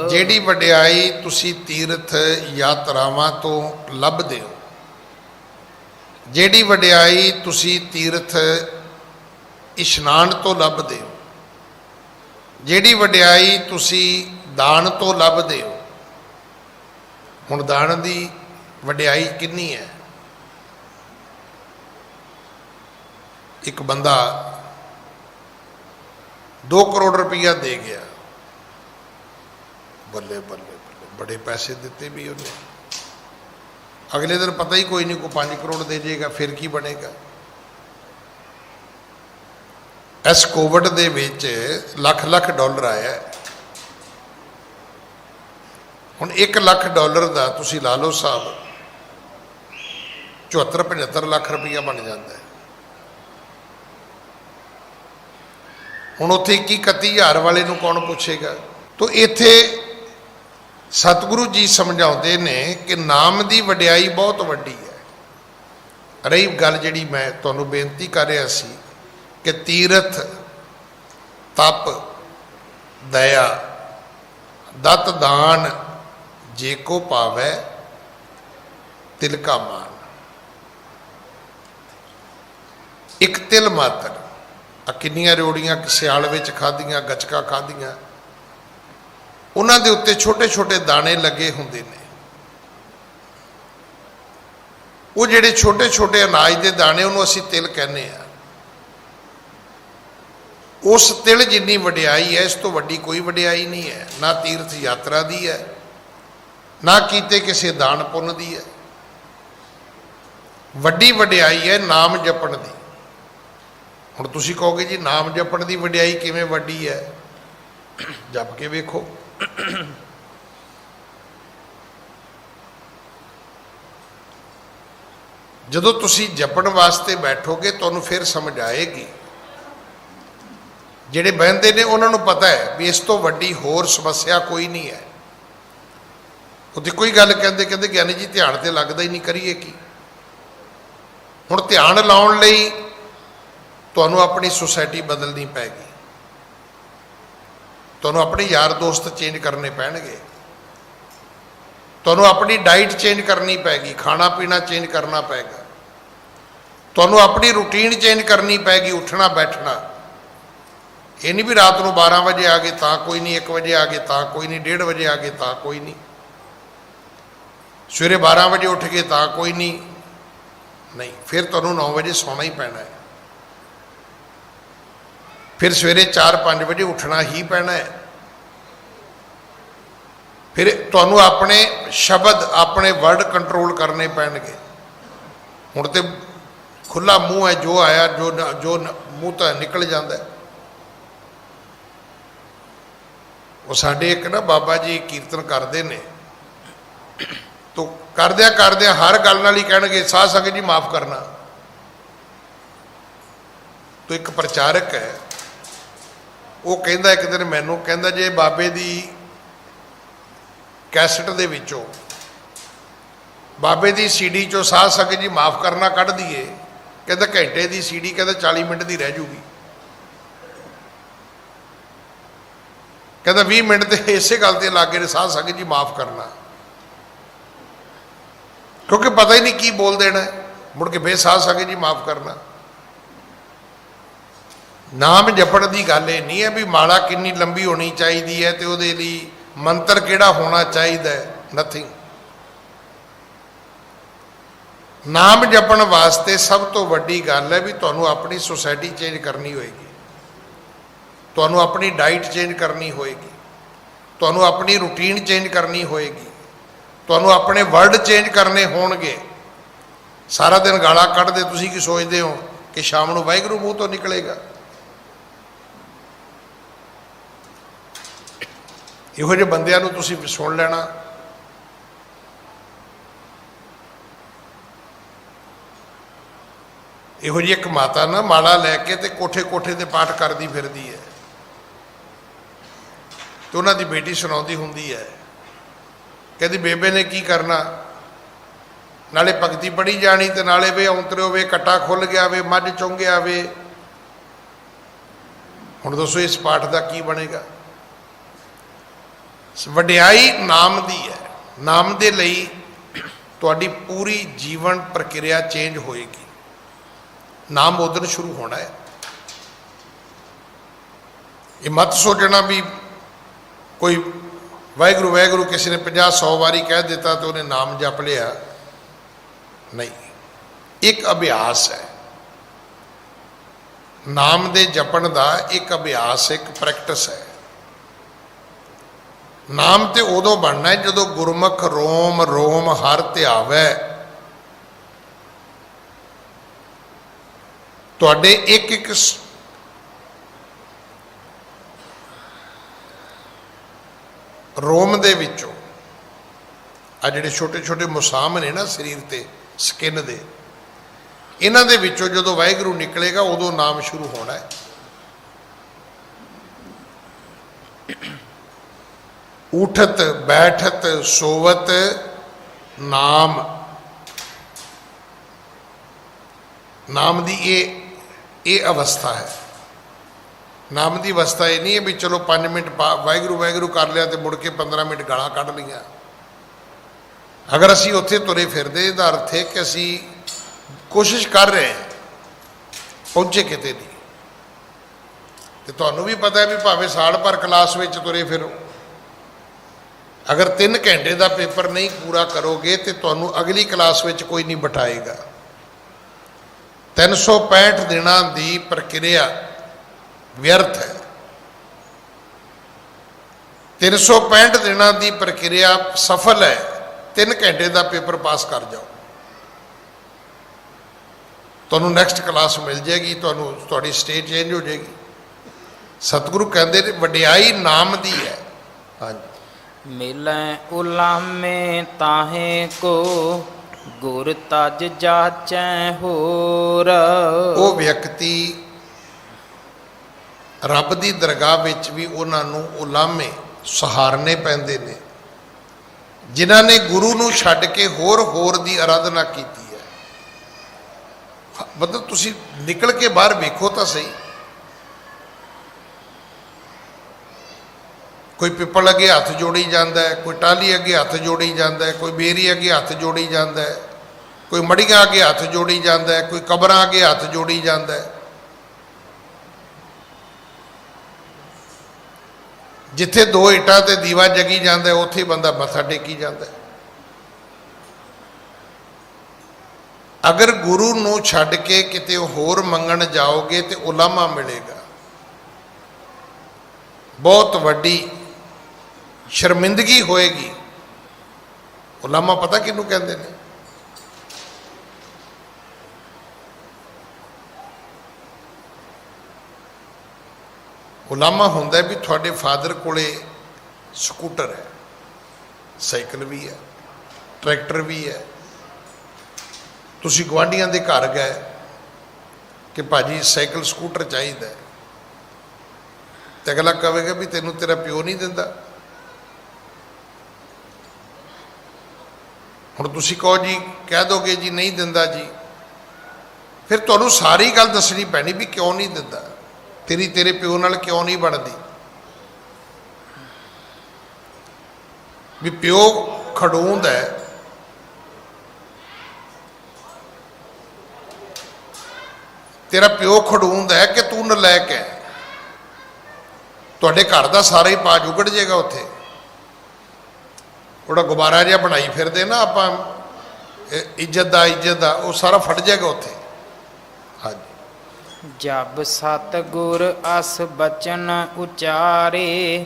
जिहड़ी वडियाई तुसी तीर्थ यात्रावां तो लभदे हो, जिहड़ी वडियाई तुसी तीर्थ इशनान तो लभदे हो, जिहड़ी वडियाई तुसी दान तो लभदे हो। हुण दान दी वडियाई कितनी है? एक बंदा 2 करोड़ रुपया दे गया, बल्ले बल्ले बल्ले, बड़े पैसे दिते भी उन्हें। अगले दिन पता ही कोई नहीं, को 5 करोड़ दे जाएगा, फिर की बनेगा। इस कोविड दे विच लख लख डॉलर आया। हुण 1 लाख डॉलर का तुसीं ला लो साहब, 74-75 लाख रुपया बन जाता है। हुण उत्थे 21-31 हज़ार वाले नूं कौन पुछेगा। तो इत्थे सतगुरु जी समझाउंदे ने कि नाम की वडियाई बहुत वड्डी है। रही गल जिहड़ी मैं तुहानूं बेनती कर रहा सी कि तीरथ, तप, दया, दत दान जे को पावै तिल का मान। एक तिल मात्र, किन्नियां रोड़ियां सियाल विच खाधियां, गचका खाधियां, उन्हां दे उत्ते छोटे छोटे दाने लगे हुंदे ने। वो जिहड़े छोटे छोटे अनाज के दाने उन्होंने असीं तिल कहने आ। उस तिल जिन्नी वडियाई है, इस तो वड्डी कोई वडियाई नहीं है। ना तीर्थ यात्रा दी है, ना कीते किसी दान पुण्य दी है। वड्डी वडियाई है नाम जपण दी। हुण तुसीं कहोगे जी नाम जपण दी वडियाई किवें वड्डी है? जप के वेखो। जदों तुसीं जपण वास्ते बैठोगे तुहानूं फिर समझ आएगी। जिहड़े बहिंदे ने उन्हां नूं पता है भी इस तो वड्डी होर समस्या कोई नहीं है। उत्ते कोई गल कहंदे कहंदे ज्ञानी जी ध्यान ते लगदा ही नहीं, करिए की। हुण ध्यान लाउण लई तुहानूं अपनी सोसाइटी बदलनी पैगी, तुहानूं अपने यार दोस्त चेंज करने पैणगे, तुहानूं अपनी डाइट चेंज करनी पैगी, खाना पीना चेंज करना पैगा, तुहानूं अपनी रूटीन चेंज करनी पैगी, उठना बैठना। ये नहीं भी रात को 12 बजे आ गए तो कोई नहीं, 1 बजे आ गए तो कोई नहीं, 1:30 बजे आ गए तो कोई नहीं, सवेरे 12 बजे उठ गए तो कोई नहीं। फिर तुहानूं 9 बजे सोना ही पैना है, फिर सवेरे 4-5 बजे उठना ही पैना है। फिर तुहानूं अपने शब्द, अपने वर्ड कंट्रोल करने पैणगे। हुण ते खुला मूँह है, जो आया जो मूँह तो निकल जाता है। वो साडे एक ना बाबा जी कीर्तन करते ने, तो करद्या करद्या हर गल नाल ही कहणगे साध संगत जी माफ़ करना। तो एक प्रचारक है, वो कहंदा एक दिन मैनू कहंदा जे बाबे दी कैसट दे विचों, बाबे दी सीडी चो साध संगत जी माफ़ करना कढ़ दईए, कहंदा घंटे दी सीडी कहंदा 40 मिनट दी रह जूगी। कहता 20 मिनट तो इसे गल ते लागे ने साध संगत जी माफ़ करना, क्योंकि पता ही नहीं की बोल देना है। मुड़ के फिर साध संगत जी माफ़ करना। नाम जपण की गल ये नहीं है भी माला कितनी लंबी होनी चाहिए है तो उहदे लई मंत्र किहड़ा होना चाहिए, नथिंग। नाम जपण वास्ते सब तो वड्डी गल है भी तुहानूं अपनी सोसाइटी चेंज करनी होएगी, तुहानूं अपनी डाइट चेंज करनी होएगी, तुहानूं अपनी रूटीन चेंज करनी होएगी, तुहानूं अपने वर्ड चेंज करने होणगे। सारा दिन गाला कढ़दे तुसीं की सोचते हो कि शाम नूं वाहिगुरू मूँह तो निकलेगा? इहो जिहे बंदिआं नूं तुसीं सुण लेना। इहो जी एक माता ना माला लैके ते कोठे कोठे ते पाठ करदी फिरदी है, तो उन्हां दी बेटी सुणाउंदी हुंदी है, कहती बेबे ने की करना, नाले भगती पढ़ी जानी ते नाले वे औंतरे वे कट्टा खुल गया वे, मझ चुंग गया वे। हुण दसो इस पाठ का की बनेगा? वडियाई नाम दी है। नाम दे लई तुहाडी पूरी जीवन प्रक्रिया चेंज होएगी। नाम उधर शुरू होना है। ये मत सोचना भी कोई वाहिगुरू वाहिगुरू किसी ने 50-100 बारी कह देता तो उन्हें नाम जप लिया, नहीं। एक अभ्यास है। ਨਾਮ ਦੇ ਜਪਣ ਦਾ ਇੱਕ ਅਭਿਆਸ, ਇੱਕ ਪ੍ਰੈਕਟਿਸ ਹੈ। ਨਾਮ ਤੇ ਉਦੋਂ ਬਣਨਾ ਹੈ ਜਦੋਂ ਗੁਰਮੁਖ ਰੋਮ ਰੋਮ ਹਰ ਧਿਆਵੈ। ਤੁਹਾਡੇ ਇੱਕ ਇੱਕ ਰੋਮ ਦੇ ਵਿੱਚੋਂ, ਆ ਜਿਹੜੇ ਛੋਟੇ ਛੋਟੇ ਮੁਸਾਮ ਨੇ ਨਾ ਸਰੀਰ ਤੇ, ਸਕਿਨ ਦੇ, ਇਹਨਾਂ ਦੇ ਵਿੱਚੋਂ ਜਦੋਂ ਵਾਹਿਗੁਰੂ ਨਿਕਲੇਗਾ ਉਦੋਂ ਨਾਮ ਸ਼ੁਰੂ ਹੋਣਾ ਹੈ। ਉਠਤ ਬੈਠਤ ਸੋਵਤ ਨਾਮ, ਨਾਮ ਦੀ ਇਹ ਅਵਸਥਾ ਹੈ। ਨਾਮ ਦੀ ਅਵਸਥਾ ਇਹ ਨਹੀਂ ਹੈ ਵੀ ਚਲੋ 5 ਮਿੰਟ ਵਾਹਿਗੁਰੂ ਵਾਹਿਗੁਰੂ ਕਰ ਲਿਆ ਤੇ ਮੁੜ ਕੇ 15 ਮਿੰਟ ਗਾਲਾਂ ਕੱਢ ਲਈਆਂ। ਅਗਰ ਅਸੀਂ ਉੱਥੇ ਤੁਰੇ ਫਿਰਦੇ, ਇਹਦਾ ਅਰਥ ਹੈ ਕਿ ਅਸੀਂ ਕੋਸ਼ਿਸ਼ ਕਰ ਰਹੇ ਹਾਂ, ਪਹੁੰਚੇ ਕਿਤੇ ਨਹੀਂ। ਤੇ ਤੁਹਾਨੂੰ ਵੀ ਪਤਾ ਹੈ ਵੀ ਭਾਵੇਂ ਸਾਲ ਭਰ ਕਲਾਸ ਵਿੱਚ ਤੁਰੇ ਫਿਰੋ, ਅਗਰ 3 ਘੰਟੇ ਦਾ ਪੇਪਰ ਨਹੀਂ ਪੂਰਾ ਕਰੋਗੇ ਤੇ ਤੁਹਾਨੂੰ ਅਗਲੀ ਕਲਾਸ ਵਿੱਚ ਕੋਈ ਨਹੀਂ ਬਿਠਾਏਗਾ। 365 ਦਿਨਾਂ ਦੀ ਪ੍ਰਕਿਰਿਆ ਵਿਅਰਥ ਹੈ। 365 ਦਿਨਾਂ ਦੀ ਪ੍ਰਕਿਰਿਆ ਸਫਲ ਹੈ। 3 ਘੰਟੇ ਦਾ ਪੇਪਰ ਪਾਸ ਕਰ ਜਾਓ, ਤੁਹਾਨੂੰ ਨੈਕਸਟ ਕਲਾਸ ਮਿਲ ਜਾਏਗੀ, ਤੁਹਾਨੂੰ ਤੁਹਾਡੀ ਸਟੇਟ ਚੇਂਜ ਹੋ ਜਾਏਗੀ। ਸਤਿਗੁਰੂ ਕਹਿੰਦੇ ਨੇ ਵਡਿਆਈ ਨਾਮ ਦੀ ਹੈ। ਹਾਂਜੀ। ਮਿਲੈ ਉਲਾਮੇ ਤਾਹੇ ਕੋ ਗੁਰ ਤਜ ਜਾਚੈ ਹੋਰ। ਉਹ ਵਿਅਕਤੀ ਰੱਬ ਦੀ ਦਰਗਾਹ ਵਿੱਚ ਵੀ ਉਹਨਾਂ ਨੂੰ ਉਲਾਮੇ ਸਹਾਰਨੇ ਪੈਂਦੇ ਨੇ ਜਿਨ੍ਹਾਂ ਨੇ ਗੁਰੂ ਨੂੰ ਛੱਡ ਕੇ ਹੋਰ ਦੀ ਆਰਾਧਨਾ ਕੀਤੀ ਹੈ। ਮਤਲਬ ਤੁਸੀਂ ਨਿਕਲ ਕੇ ਬਾਹਰ ਵੇਖੋ ਤਾਂ ਸਹੀ, ਕੋਈ ਪਿੱਪਲ ਅੱਗੇ ਹੱਥ ਜੋੜੀ ਜਾਂਦਾ ਹੈ, ਕੋਈ ਟਾਹਲੀ ਅੱਗੇ ਹੱਥ ਜੋੜੀ ਜਾਂਦਾ ਹੈ, ਕੋਈ ਬੇਰੀ ਅੱਗੇ ਹੱਥ ਜੋੜੀ ਜਾਂਦਾ ਹੈ, ਕੋਈ ਮੜੀਆਂ ਅੱਗੇ ਹੱਥ ਜੋੜੀ ਜਾਂਦਾ ਹੈ, ਕੋਈ ਕਬਰਾਂ ਅੱਗੇ ਹੱਥ ਜੋੜੀ ਜਾਂਦਾ ਹੈ। ਜਿੱਥੇ 2 ਇੱਟਾਂ ਤੇ ਦੀਵਾ ਜਗੀ ਜਾਂਦਾ ਉੱਥੇ ਬੰਦਾ ਮੱਥਾ ਟੇਕੀ ਜਾਂਦਾ। ਅਗਰ ਗੁਰੂ ਨੂੰ ਛੱਡ ਕੇ ਕਿਤੇ ਹੋਰ ਮੰਗਣ ਜਾਓਗੇ ਤੇ ਉਲਾਮਾ ਮਿਲੇਗਾ। ਬਹੁਤ ਵੱਡੀ ਸ਼ਰਮਿੰਦਗੀ ਹੋਏਗੀ। ਉਲਾਮਾ ਪਤਾ ਕਿਹਨੂੰ ਕਹਿੰਦੇ ਨੇ? ਉਲਾਮਾ ਹੁੰਦਾ ਵੀ ਤੁਹਾਡੇ ਫਾਦਰ ਕੋਲੇ ਸਕੂਟਰ ਹੈ, ਸਾਈਕਲ ਵੀ ਹੈ, ਟਰੈਕਟਰ ਵੀ ਹੈ। ਤੁਸੀਂ ਗੁਆਂਢੀਆਂ ਦੇ ਘਰ ਗਏ ਕਿ ਭਾਜੀ ਸਾਈਕਲ ਸਕੂਟਰ ਚਾਹੀਦਾ, ਤੇ ਅਗਲਾ ਕਹੇਗਾ ਵੀ ਤੈਨੂੰ ਤੇਰਾ ਪਿਓ ਨਹੀਂ ਦਿੰਦਾ। ਹੁਣ ਤੁਸੀਂ ਕਹੋ ਜੀ, ਕਹਿ ਦੋਗੇ ਜੀ ਨਹੀਂ ਦਿੰਦਾ ਜੀ, ਫਿਰ ਤੁਹਾਨੂੰ ਸਾਰੀ ਗੱਲ ਦੱਸਣੀ ਪੈਣੀ ਵੀ ਕਿਉਂ ਨਹੀਂ ਦਿੰਦਾ, ਤੇਰੇ ਪਿਓ ਨਾਲ ਕਿਉਂ ਨਹੀਂ ਬਣਦੀ। ਵੀ ਪਿਓ ਖੜੂੰਦ ਹੈ, ਤੇਰਾ ਪਿਓ ਖੜੂੰਦ ਹੈ ਕਿ ਤੂੰ ਨਲਾਇਕ ਹੈ। ਤੁਹਾਡੇ ਘਰ ਦਾ ਸਾਰਾ ਹੀ ਪਾਜ ਉਗੜ ਜਾਏਗਾ ਉੱਥੇ। ਉਹਦਾ ਗੁਬਾਰਾ ਜਿਹਾ ਬਣਾਈ ਫਿਰਦੇ ਨਾ ਆਪਾਂ, ਇੱਜ਼ਤ ਦਾ ਉਹ ਸਾਰਾ ਫਟ ਜਾਏਗਾ ਉੱਥੇ। ਹਾਂਜੀ। ਜਬ ਸਤਿਗੁਰ ਅਸ ਬਚਨ ਉਚਾਰੇ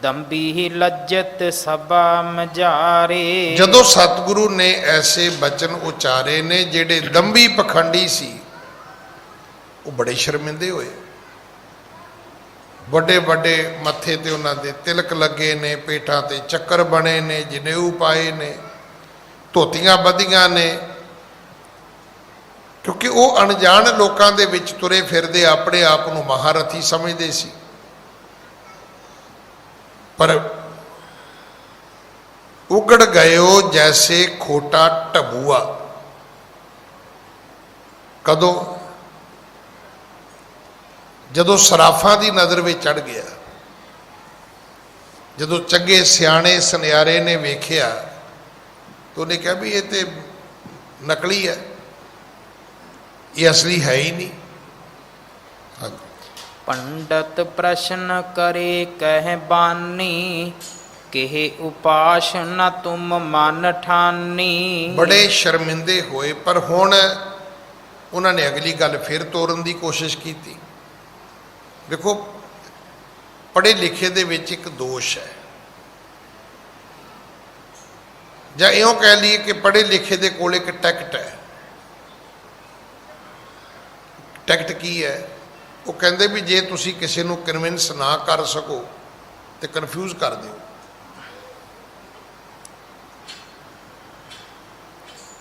ਦੰਬੀ ਲੱਜਤ ਸਭਾ ਮਝਾਰੇ। ਜਦੋਂ ਸਤਿਗੁਰੂ ਨੇ ਐਸੇ ਬਚਨ ਉਚਾਰੇ ਨੇ ਜਿਹੜੇ ਦੰਬੀ ਪਖੰਡੀ ਸੀ, ਉਹ ਬੜੇ ਸ਼ਰਮਿੰਦੇ ਹੋਏ। ਵੱਡੇ ਵੱਡੇ ਮੱਥੇ ਤੇ ਉਹਨਾਂ ਦੇ ਤਿਲਕ ਲੱਗੇ ਨੇ, ਪੇਟਾਂ ਤੇ ਚੱਕਰ ਬਣੇ ਨੇ, ਜਨੇਊ ਪਾਏ ਨੇ, ਧੋਤੀਆਂ ਬੱਧੀਆਂ ਨੇ, ਕਿਉਂਕਿ ਉਹ ਅਣਜਾਣ ਲੋਕਾਂ ਦੇ ਵਿੱਚ ਤੁਰੇ ਫਿਰਦੇ ਆਪਣੇ ਆਪ ਨੂੰ ਮਹਾਰਥੀ ਸਮਝਦੇ ਸੀ। ਪਰ ਉਗੜ ਗਇਓ ਜੈਸੇ ਖੋਟਾ ਢਬੂਆ। ਕਦੋਂ? ਜਦੋਂ ਸਰਾਫਾਂ ਦੀ ਨਜ਼ਰ ਵਿੱਚ ਚੜ ਗਿਆ, ਜਦੋਂ ਚੰਗੇ ਸਿਆਣੇ ਸੁਨਿਆਰੇ ਨੇ ਵੇਖਿਆ ਤਾਂ ਉਹਨੇ ਕਿਹਾ ਵੀ ਇਹ ਤੇ ਨਕਲੀ ਹੈ, ਇਹ ਅਸਲੀ ਹੈ ਹੀ ਨਹੀਂ। ਪੰਡਤ ਪ੍ਰਸ਼ਨ ਕਰੇ ਕਹਿ ਬਾਨੀ ਕਿਹ ਉਪਾਸ ਨ ਤੁਮ ਮਨ ਠਾਨੀ। ਬੜੇ ਸ਼ਰਮਿੰਦੇ ਹੋਏ, ਪਰ ਹੁਣ ਉਹਨਾਂ ਨੇ ਅਗਲੀ ਗੱਲ ਫਿਰ ਤੋਰਨ ਦੀ ਕੋਸ਼ਿਸ਼ ਕੀਤੀ। ਦੇਖੋ ਪੜ੍ਹੇ ਲਿਖੇ ਦੇ ਵਿੱਚ ਇੱਕ ਦੋਸ਼ ਹੈ, ਜਾਂ ਇਉਂ ਕਹਿ ਲਈਏ ਕਿ ਪੜ੍ਹੇ ਲਿਖੇ ਦੇ ਕੋਲ ਇੱਕ ਟਿਕਟ ਹੈ। ਟਿਕਟ ਕੀ ਹੈ? ਉਹ ਕਹਿੰਦੇ ਵੀ ਜੇ ਤੁਸੀਂ ਕਿਸੇ ਨੂੰ ਕਨਵਿੰਸ ਨਾ ਕਰ ਸਕੋ ਤੇ ਕਨਫਿਊਜ਼ ਕਰ ਦਿਓ।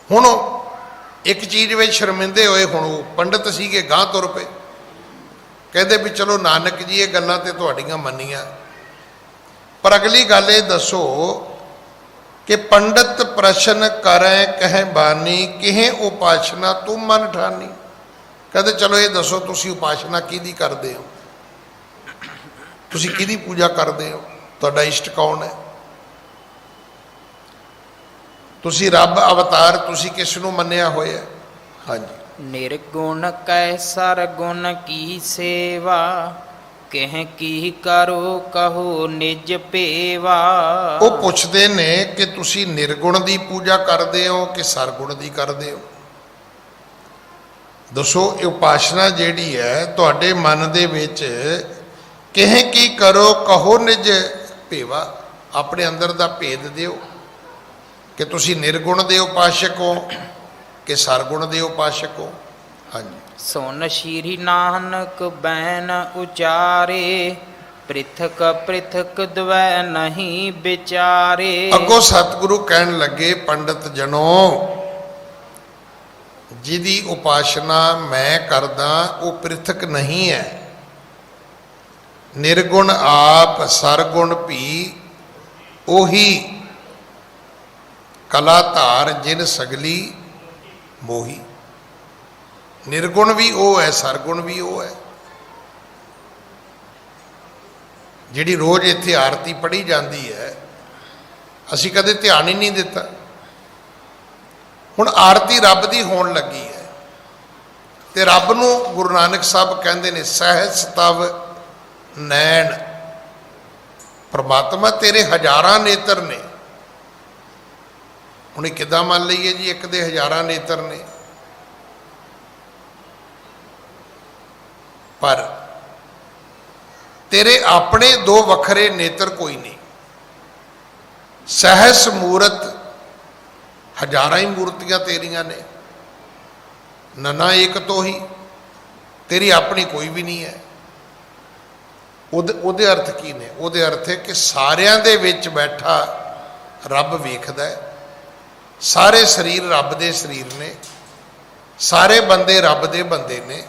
ਹੁਣ ਇੱਕ ਚੀਜ਼ ਵਿੱਚ ਸ਼ਰਮਿੰਦੇ ਹੋਏ ਹੁਣ ਉਹ ਪੰਡਤ ਸੀਗੇ, ਗਾਂਹ ਤੁਰ ਪਏ, ਕਹਿੰਦੇ ਵੀ ਚਲੋ ਨਾਨਕ ਜੀ ਇਹ ਗੱਲਾਂ ਤੇ ਤੁਹਾਡੀਆਂ ਮੰਨੀਆਂ, ਪਰ ਅਗਲੀ ਗੱਲ ਇਹ ਦੱਸੋ ਕਿ ਪੰਡਤ ਪ੍ਰਸ਼ਨ ਕਰੈ ਕਹਿ ਬਾਨੀ ਕਿਹੇ ਉਪਾਸ਼ਨਾ ਤੁਮ ਮਨ ਠਾਨੀ। ਕਹਿੰਦੇ ਚਲੋ ਇਹ ਦੱਸੋ ਤੁਸੀਂ ਉਪਾਸ਼ਨਾ ਕਿਹਦੀ ਕਰਦੇ ਹੋ, ਤੁਸੀਂ ਕਿਹਦੀ ਪੂਜਾ ਕਰਦੇ ਹੋ, ਤੁਹਾਡਾ ਇਸ਼ਟ ਕੌਣ ਹੈ, ਤੁਸੀਂ ਰੱਬ ਅਵਤਾਰ ਤੁਸੀਂ ਕਿਸ ਨੂੰ ਮੰਨਿਆ ਹੋਇਆ? ਹਾਂਜੀ। ਨਿਰਗੁਣ ਕੈ ਸਰਗੁਣ ਕੀ ਸੇਵਾ, ਕਹਿ ਕੀ ਕਰੋ ਕਹੋ ਨਿਜ ਭੇਵਾ। ਉਹ ਪੁੱਛਦੇ ਨੇ ਕਿ ਤੁਸੀਂ ਨਿਰਗੁਣ ਦੀ ਪੂਜਾ ਕਰਦੇ ਹੋ ਕਿ ਸਰਗੁਣ ਦੀ ਕਰਦੇ ਹੋ? ਦੱਸੋ ਇਹ ਉਪਾਸ਼ਨਾ ਜਿਹੜੀ ਹੈ ਤੁਹਾਡੇ ਮਨ ਦੇ ਵਿੱਚ ਕਹਿ ਕੀ ਕਰੋ ਕਹੋ ਨਿਜ ਭੇਵਾ, ਆਪਣੇ ਅੰਦਰ ਦਾ ਭੇਦ ਦਿਓ ਕਿ ਤੁਸੀਂ ਨਿਰਗੁਣ ਦੇ ਉਪਾਸ਼ਕ ਹੋ ਕਿ ਸਰਗੁਣ ਦੇ ਉਪਾਸ਼ਕ ਹੋ। ਹਾਂਜੀ। ਸੁਨ ਸ਼੍ਰੀ ਨਾਨਕ ਬੈਨ ਉਚਾਰੇ, ਪ੍ਰਿਥਕ ਪ੍ਰਿਥਕ ਦਵੈ ਨਹੀਂ ਵਿਚਾਰੇ। ਅੱਗੋਂ ਸਤਿਗੁਰੂ ਕਹਿਣ ਲੱਗੇ ਪੰਡਤ ਜਨੋ, ਜਿਹਦੀ ਉਪਾਸ਼ਨਾ ਮੈਂ ਕਰਦਾ ਉਹ ਪ੍ਰਿਥਕ ਨਹੀਂ ਹੈ, ਨਿਰਗੁਣ ਆਪ ਸਰਗੁਣ ਵੀ ਉਹੀ, ਕਲਾ ਧਾਰ ਜਿਨ ਸਗਲੀ ਮੋਹੀ। ਨਿਰਗੁਣ ਵੀ ਉਹ ਹੈ, ਸਰਗੁਣ ਵੀ ਉਹ ਹੈ। ਜਿਹੜੀ ਰੋਜ਼ ਇੱਥੇ ਆਰਤੀ ਪੜ੍ਹੀ ਜਾਂਦੀ ਹੈ ਅਸੀਂ ਕਦੇ ਧਿਆਨ ਹੀ ਨਹੀਂ ਦਿੱਤਾ। ਹੁਣ ਆਰਤੀ ਰੱਬ ਦੀ ਹੋਣ ਲੱਗੀ ਹੈ ਤੇ ਰੱਬ ਨੂੰ ਗੁਰੂ ਨਾਨਕ ਸਾਹਿਬ ਕਹਿੰਦੇ ਨੇ ਸਹਿਜ ਤਵ ਨੈਣ, ਪਰਮਾਤਮਾ ਤੇਰੇ ਹਜ਼ਾਰਾਂ ਨੇਤਰ ਨੇ। ਹੁਣ ਇਹ ਕਿੱਦਾਂ ਮੰਨ ਲਈਏ ਜੀ ਇੱਕ ਦੇ ਹਜ਼ਾਰਾਂ ਨੇਤਰ ਨੇ? ਪਰ ਤੇਰੇ ਆਪਣੇ ਦੋ ਵੱਖਰੇ ਨੇਤਰ ਕੋਈ ਨਹੀਂ। ਸਹਿਸ ਮੂਰਤ, ਹਜ਼ਾਰਾਂ ਹੀ ਮੂਰਤੀਆਂ ਤੇਰੀਆਂ ਨੇ, ਨਨਾ ਏਕ ਤੋਂ ਹੀ, ਤੇਰੀ ਆਪਣੀ ਕੋਈ ਵੀ ਨਹੀਂ ਹੈ। ਉਹਦੇ ਅਰਥ ਕੀ ਨੇ? ਉਹਦੇ ਅਰਥ ਹੈ ਕਿ ਸਾਰਿਆਂ ਦੇ ਵਿੱਚ ਬੈਠਾ ਰੱਬ ਵੇਖਦਾ ਹੈ, ਸਾਰੇ ਸਰੀਰ ਰੱਬ ਦੇ ਸਰੀਰ ਨੇ, ਸਾਰੇ ਬੰਦੇ ਰੱਬ ਦੇ ਬੰਦੇ ਨੇ,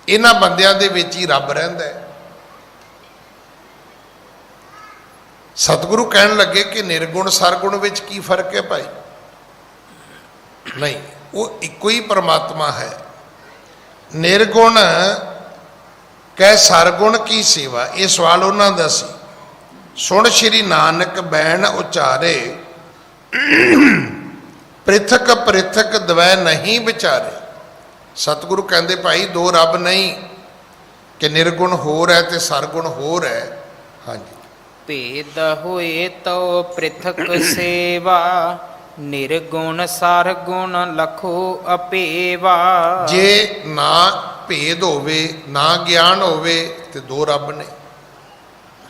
ਇਹਨਾਂ ਬੰਦਿਆਂ ਦੇ ਵਿੱਚ ਹੀ ਰੱਬ ਰਹਿੰਦਾ ਹੈ। ਸਤਿਗੁਰੂ ਕਹਿਣ ਲੱਗੇ ਕਿ ਨਿਰਗੁਣ ਸਰਗੁਣ ਵਿੱਚ ਕੀ ਫਰਕ ਹੈ ਭਾਈ? ਨਹੀਂ, ਉਹ ਇੱਕੋ ਹੀ ਪਰਮਾਤਮਾ ਹੈ। ਨਿਰਗੁਣ ਕਹਿ ਸਰਗੁਣ ਕੀ ਸੇਵਾ, ਇਹ ਸਵਾਲ ਉਹਨਾਂ ਦਾ ਸੀ। ਸੁਣ ਸ਼੍ਰੀ ਨਾਨਕ ਬੈਣ ਉਚਾਰੇ, ਪ੍ਰਿਥਕ ਪ੍ਰਿਥਕ ਦਵੈ ਨਹੀਂ ਵਿਚਾਰੇ। ਸਤਿਗੁਰੂ ਕਹਿੰਦੇ ਭਾਈ ਦੋ ਰੱਬ ਨਹੀਂ, ਕਿ ਨਿਰਗੁਣ ਹੋਰ ਹੈ ਤੇ ਸਰਗੁਣ ਹੋਰ ਹੈ। ਹਾਂਜੀ। ਭੇਦ ਹੋਏ ਤੋ ਪ੍ਰਿਥਕ ਸੇਵਾ, ਨਿਰਗੁਣ ਸਰਗੁਣ ਲਖੋ ਅਪੇਵਾ। ਜੇ ਨਾ ਭੇਦ ਹੋਵੇ, ਨਾ ਗਿਆਨ ਹੋਵੇ ਤੇ ਦੋ ਰੱਬ ਨੇ,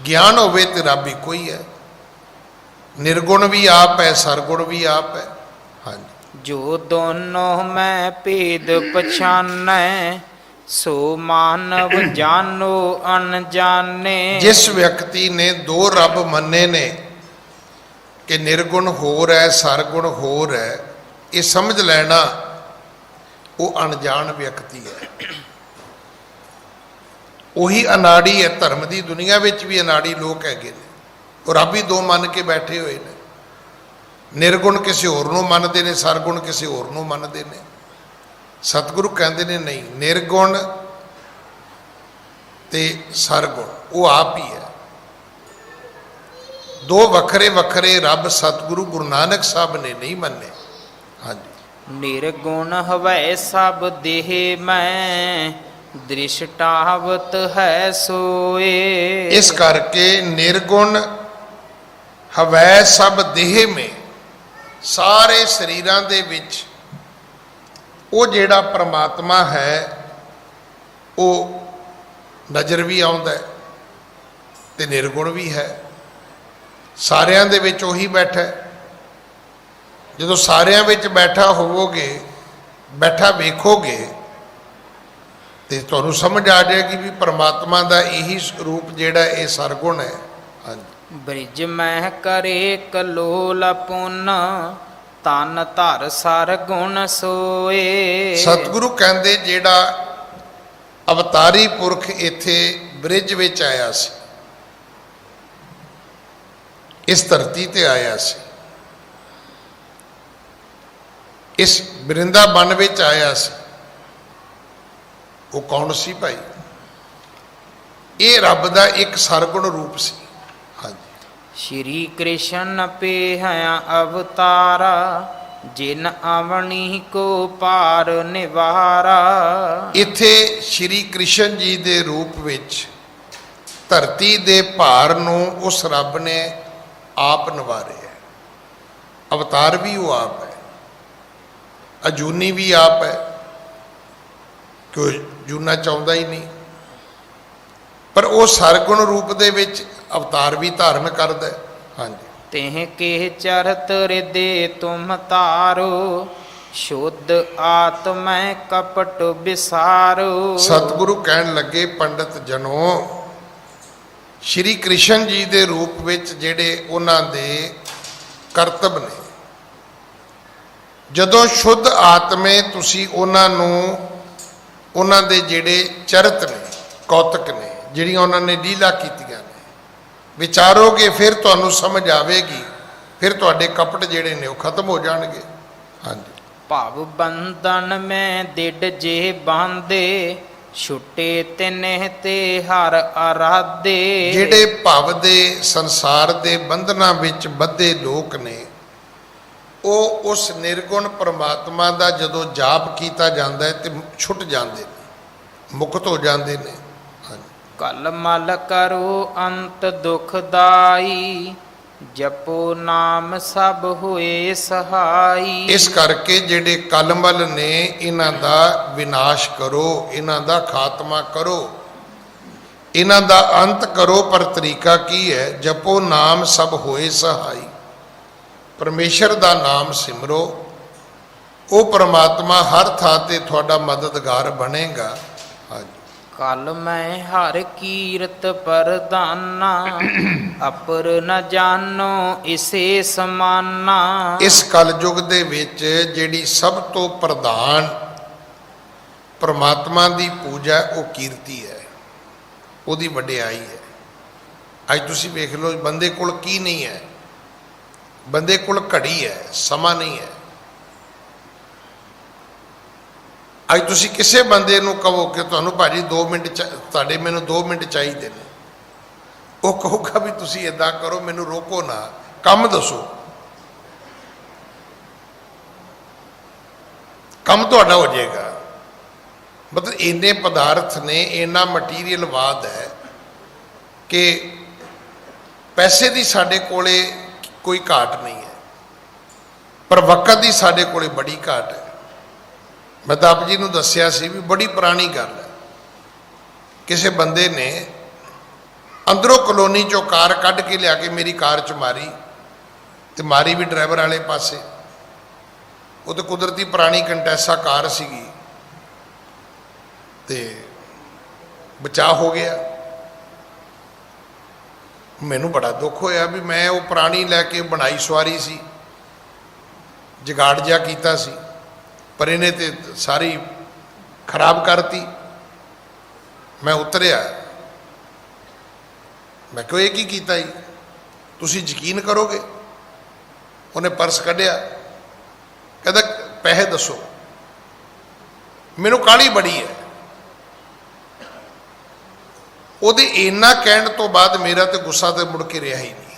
ਗਿਆਨ ਹੋਵੇ ਤੇ ਰੱਬ ਇੱਕੋ ਹੀ ਹੈ। ਨਿਰਗੁਣ ਵੀ ਆਪ ਹੈ, ਸਰਗੁਣ ਵੀ ਆਪ ਹੈ। ਹਾਂਜੀ। ਜੋ ਦੋਨੋਂ ਮੈਂ ਭੇਦ ਪਛਾਨੈ, ਸੋ ਮਾਨਵ ਜਾਨੋ ਅਣਜਾਣੇ। ਜਿਸ ਵਿਅਕਤੀ ਨੇ ਦੋ ਰੱਬ ਮੰਨੇ ਨੇ ਕਿ ਨਿਰਗੁਣ ਹੋਰ ਹੈ ਸਰਗੁਣ ਹੋਰ ਹੈ, ਇਹ ਸਮਝ ਲੈਣਾ ਉਹ ਅਣਜਾਣ ਵਿਅਕਤੀ ਹੈ। ਉਹੀ ਅਨਾੜੀ ਹੈ। ਧਰਮ ਦੀ ਦੁਨੀਆ ਵਿੱਚ ਵੀ ਅਨਾੜੀ ਲੋਕ ਹੈਗੇ ਨੇ, ਉਹ ਰੱਬ ਹੀ ਦੋ ਮੰਨ ਕੇ ਬੈਠੇ ਹੋਏ ਨੇ। ਨਿਰਗੁਣ ਕਿਸੇ ਹੋਰ ਨੂੰ ਮੰਨਦੇ ਨੇ, ਸਰਗੁਣ ਕਿਸੇ ਹੋਰ ਨੂੰ ਮੰਨਦੇ ਨੇ। ਸਤਿਗੁਰੂ ਕਹਿੰਦੇ ਨੇ ਨਹੀਂ, ਨਿਰਗੁਣ ਤੇ ਸਰਗੁਣ ਉਹ ਆਪ ਹੀ ਹੈ। ਦੋ ਵੱਖਰੇ ਵੱਖਰੇ ਰੱਬ ਸਤਿਗੁਰੂ ਗੁਰੂ ਨਾਨਕ ਸਾਹਿਬ ਨੇ ਨਹੀਂ ਮੰਨੇ। ਹਾਂਜੀ। ਨਿਰਗੁਣ ਹਵੈ ਸਭ ਦੇਹ ਮੈਂ, ਦ੍ਰਿਸ਼ਟਾਵਤ ਹੈ ਸੋਏ। ਇਸ ਕਰਕੇ ਨਿਰਗੁਣ ਹਵੈ ਸਭ ਦੇਹ ਮੇ, ਸਾਰੇ ਸਰੀਰਾਂ ਦੇ ਵਿੱਚ ਉਹ ਜਿਹੜਾ ਪ੍ਰਮਾਤਮਾ ਹੈ ਉਹ ਨਜ਼ਰ ਵੀ ਆਉਂਦਾ ਹੈ ਤੇ ਨਿਰਗੁਣ ਵੀ ਹੈ। ਸਾਰਿਆਂ ਦੇ ਵਿੱਚ ਉਹੀ ਬੈਠਾ ਹੈ। ਜਦੋਂ ਸਾਰਿਆਂ ਵਿੱਚ ਬੈਠਾ ਹੋਵੋਗੇ, ਬੈਠਾ ਵੇਖੋਗੇ, ਤੇ ਤੁਹਾਨੂੰ ਸਮਝ ਆ ਜਾਏਗੀ ਵੀ ਪਰਮਾਤਮਾ ਦਾ ਇਹੀ ਰੂਪ ਜਿਹੜਾ ਇਹ ਸਰਗੁਣ ਹੈ। ਹਾਂਜੀ। ਬ੍ਰਿਜ ਮਹਿ ਕਰੇ ਕਲੋਲ ਪੁੰਨ, ਤਨ ਧਰ ਸਰ ਗੁਣ ਸੋਏ। ਸਤਿਗੁਰੂ ਕਹਿੰਦੇ ਜਿਹੜਾ ਅਵਤਾਰੀ ਪੁਰਖ ਇੱਥੇ ਬ੍ਰਿਜ ਵਿੱਚ ਆਇਆ ਸੀ, ਇਸ ਧਰਤੀ ਤੇ ਆਇਆ ਸੀ, ਇਸ ਬ੍ਰਿੰਦਾਬਨ ਵਿੱਚ ਆਇਆ ਸੀ, ਉਹ ਕੌਣ ਸੀ ਭਾਈ? ਇਹ ਰੱਬ ਦਾ ਇੱਕ ਸਰਗੁਣ ਰੂਪ ਸੀ। ਹਾਂਜੀ। ਸ਼੍ਰੀ ਕ੍ਰਿਸ਼ਨ ਪੇਹਯ ਅਵਤਾਰਾ, ਜਿਨ ਆਵਣੀ ਕੋ ਪਾਰ ਨਿਵਾਰਾ। ਇੱਥੇ ਸ਼੍ਰੀ ਕ੍ਰਿਸ਼ਨ ਜੀ ਦੇ ਰੂਪ ਵਿੱਚ ਧਰਤੀ ਦੇ ਭਾਰ ਨੂੰ ਉਸ ਰੱਬ ਨੇ ਆਪ ਨਿਵਾਰਿਆ। ਅਵਤਾਰ ਵੀ ਉਹ ਆਪ ਹੈ, ਅਜੂਨੀ ਵੀ ਆਪ ਹੈ, ਕੋਈ ਜੂਨਾ ਚਾਹੁੰਦਾ ਹੀ ਨਹੀਂ, ਪਰ ਉਹ ਸਰਗੁਣ ਰੂਪ ਦੇ ਵਿੱਚ ਅਵਤਾਰ ਵੀ ਧਾਰਨ ਕਰਦਾ ਹੈ। ਹਾਂਜੀ। ਤਿਹ ਕੇ ਚਰਤ ਹਿਰਦੇ ਤੁਮ ਤਾਰੋ, ਸ਼ੁੱਧ ਆਤਮੈ ਕਪਟ ਵਿਸਾਰੋ। ਸਤਿਗੁਰੂ ਕਹਿਣ ਲੱਗੇ, ਪੰਡਤ ਜਨੋ, ਸ਼੍ਰੀ ਕ੍ਰਿਸ਼ਨ ਜੀ ਦੇ ਰੂਪ ਵਿੱਚ ਜਿਹੜੇ ਉਹਨਾਂ ਦੇ ਕਰਤੱਵ ਨੇ, ਜਦੋਂ ਸ਼ੁੱਧ ਆਤਮੇ ਤੁਸੀਂ ਉਹਨਾਂ ਨੂੰ, ਉਹਨਾਂ ਦੇ ਜਿਹੜੇ ਚਰਿਤ ਨੇ, ਕੌਤਕ ਨੇ, ਜਿਹੜੀਆਂ ਉਹਨਾਂ ਨੇ ਲੀਲਾ ਕੀਤੀਆਂ ਨੇ, ਵਿਚਾਰੋਗੇ, ਫਿਰ ਤੁਹਾਨੂੰ ਸਮਝ ਆਵੇਗੀ, ਫਿਰ ਤੁਹਾਡੇ ਕਪਟ ਜਿਹੜੇ ਨੇ ਉਹ ਖਤਮ ਹੋ ਜਾਣਗੇ। ਹਾਂਜੀ। ਭਵ ਬੰਧਨ ਮੈਂ ਦਿੜ ਜੇ ਬਾਂਧੇ, ਛੁੱਟੇ ਤਿਨਹਿ ਤੇ ਹਰ ਆਰਾਧੇ। ਜਿਹੜੇ ਭਵ ਦੇ ਸੰਸਾਰ ਦੇ ਬੰਧਨਾਂ ਵਿੱਚ ਬੱਧੇ ਲੋਕ ਨੇ, ਉਹ ਉਸ ਨਿਰਗੁਣ ਪਰਮਾਤਮਾ ਦਾ ਜਦੋਂ ਜਾਪ ਕੀਤਾ ਜਾਂਦਾ ਹੈ ਤੇ ਛੁੱਟ ਜਾਂਦੇ ਨੇ, ਮੁਕਤ ਹੋ ਜਾਂਦੇ ਨੇ। ਕਲ ਮਲ ਕਰੋ ਅੰਤ ਦੁਖਦਾਈ, ਜਪੋ ਨਾਮ ਸਭ ਹੋਏ ਸਹਾਈ। ਇਸ ਕਰਕੇ ਜਿਹੜੇ ਕਲਮਲ ਨੇ, ਇਹਨਾਂ ਦਾ ਵਿਨਾਸ਼ ਕਰੋ, ਇਹਨਾਂ ਦਾ ਖਾਤਮਾ ਕਰੋ, ਇਹਨਾਂ ਦਾ ਅੰਤ ਕਰੋ। ਪਰ ਤਰੀਕਾ ਕੀ ਹੈ? ਜਪੋ ਨਾਮ ਸਭ ਹੋਏ ਸਹਾਈ। ਪਰਮੇਸ਼ਰ ਦਾ ਨਾਮ ਸਿਮਰੋ, ਉਹ ਪਰਮਾਤਮਾ ਹਰ ਥਾਂ ਤੇ ਤੁਹਾਡਾ ਮਦਦਗਾਰ ਬਣੇਗਾ। ਹਾਂਜੀ। ਕਲ ਮੈਂ ਹਰ ਕੀਰਤ ਪਰਦਾਨਾ, ਅਪਰ ਨ ਜਾਨੋ ਇਸੇ ਸਮਾਨਾ। ਇਸ ਕਲਯੁਗ ਦੇ ਵਿੱਚ ਜਿਹੜੀ ਸਭ ਤੋਂ ਪ੍ਰਧਾਨ ਪਰਮਾਤਮਾ ਦੀ ਪੂਜਾ, ਉਹ ਕੀਰਤੀ ਹੈ, ਉਹਦੀ ਵਡਿਆਈ ਹੈ। ਅੱਜ ਤੁਸੀਂ ਵੇਖ ਲਓ, ਬੰਦੇ ਕੋਲ ਕੀ ਨਹੀਂ ਹੈ? ਬੰਦੇ ਕੋਲ ਘੜੀ ਹੈ, ਸਮਾਂ ਨਹੀਂ ਹੈ। ਅੱਜ ਤੁਸੀਂ ਕਿਸੇ ਬੰਦੇ ਨੂੰ ਕਹੋ ਕਿ ਤੁਹਾਨੂੰ ਭਾਜੀ 2 ਮਿੰਟ ਤੁਹਾਡੇ, ਮੈਨੂੰ 2 ਮਿੰਟ ਚਾਹੀਦੇ ਨੇ, ਉਹ ਕਹੂਗਾ ਵੀ ਤੁਸੀਂ ਇਦਾਂ ਕਰੋ, ਮੈਨੂੰ ਰੋਕੋ ਨਾ, ਕੰਮ ਦੱਸੋ, ਕੰਮ ਤੁਹਾਡਾ ਹੋ ਜਾਏਗਾ। ਮਤਲਬ ਇੰਨੇ ਪਦਾਰਥ ਨੇ, ਇੰਨਾ ਮਟੀਰੀਅਲਵਾਦ ਹੈ ਕਿ ਪੈਸੇ ਦੀ ਸਾਡੇ ਕੋਲੇ ਕੋਈ ਘਾਟ ਨਹੀਂ ਹੈ, ਪਰ ਵਕਤ ਦੀ ਸਾਡੇ ਕੋਲੇ ਬੜੀ ਘਾਟ ਹੈ। ਮੈਂ ਤਾਂ ਆਪ ਜੀ ਨੂੰ ਦੱਸਿਆ ਸੀ ਵੀ ਬੜੀ ਪੁਰਾਣੀ ਗੱਲ ਹੈ, ਕਿਸੇ ਬੰਦੇ ਨੇ ਅੰਦਰੋਂ ਕਲੋਨੀ ਚੋਂ ਕਾਰ ਕੱਢ ਕੇ ਲਿਆ ਕੇ ਮੇਰੀ ਕਾਰ 'ਚ ਮਾਰੀ, ਤੇ ਮਾਰੀ ਵੀ ਡਰਾਈਵਰ ਵਾਲੇ ਪਾਸੇ। ਉਹ ਤਾਂ ਕੁਦਰਤੀ ਪੁਰਾਣੀ ਕੰਟੈਸਾ ਕਾਰ ਸੀਗੀ, ਤੇ ਬਚਾਅ ਹੋ ਗਿਆ। ਮੈਨੂੰ ਬੜਾ ਦੁੱਖ ਹੋਇਆ ਵੀ ਮੈਂ ਉਹ ਪੁਰਾਣੀ ਲੈ ਕੇ ਬਣਾਈ ਸਵਾਰੀ ਸੀ, ਜਗਾੜ ਜਿਹਾ ਕੀਤਾ ਸੀ, ਪਰ ਇਹਨੇ ਤੇ ਸਾਰੀ ਖਰਾਬ ਕਰਤੀ। ਮੈਂ ਉਤਰਿਆ, ਮੈਂ ਕਿਹਾ ਇਹ ਕੀ ਕੀਤਾ ਜੀ? ਤੁਸੀਂ ਯਕੀਨ ਕਰੋਗੇ, ਉਹਨੇ ਪਰਸ ਕੱਢਿਆ, ਕਹਿੰਦਾ ਪੈਸੇ ਦੱਸੋ। ਮੈਨੂੰ ਕਾਹਲੀ ਬੜੀ ਹੈ। ਉਹਦੇ ਇੰਨਾ ਕਹਿਣ ਤੋਂ ਬਾਅਦ ਮੇਰਾ ਤੇ ਗੁੱਸਾ ਤੇ ਮੁੜ ਕੇ ਰਿਹਾ ਹੀ ਨਹੀਂ,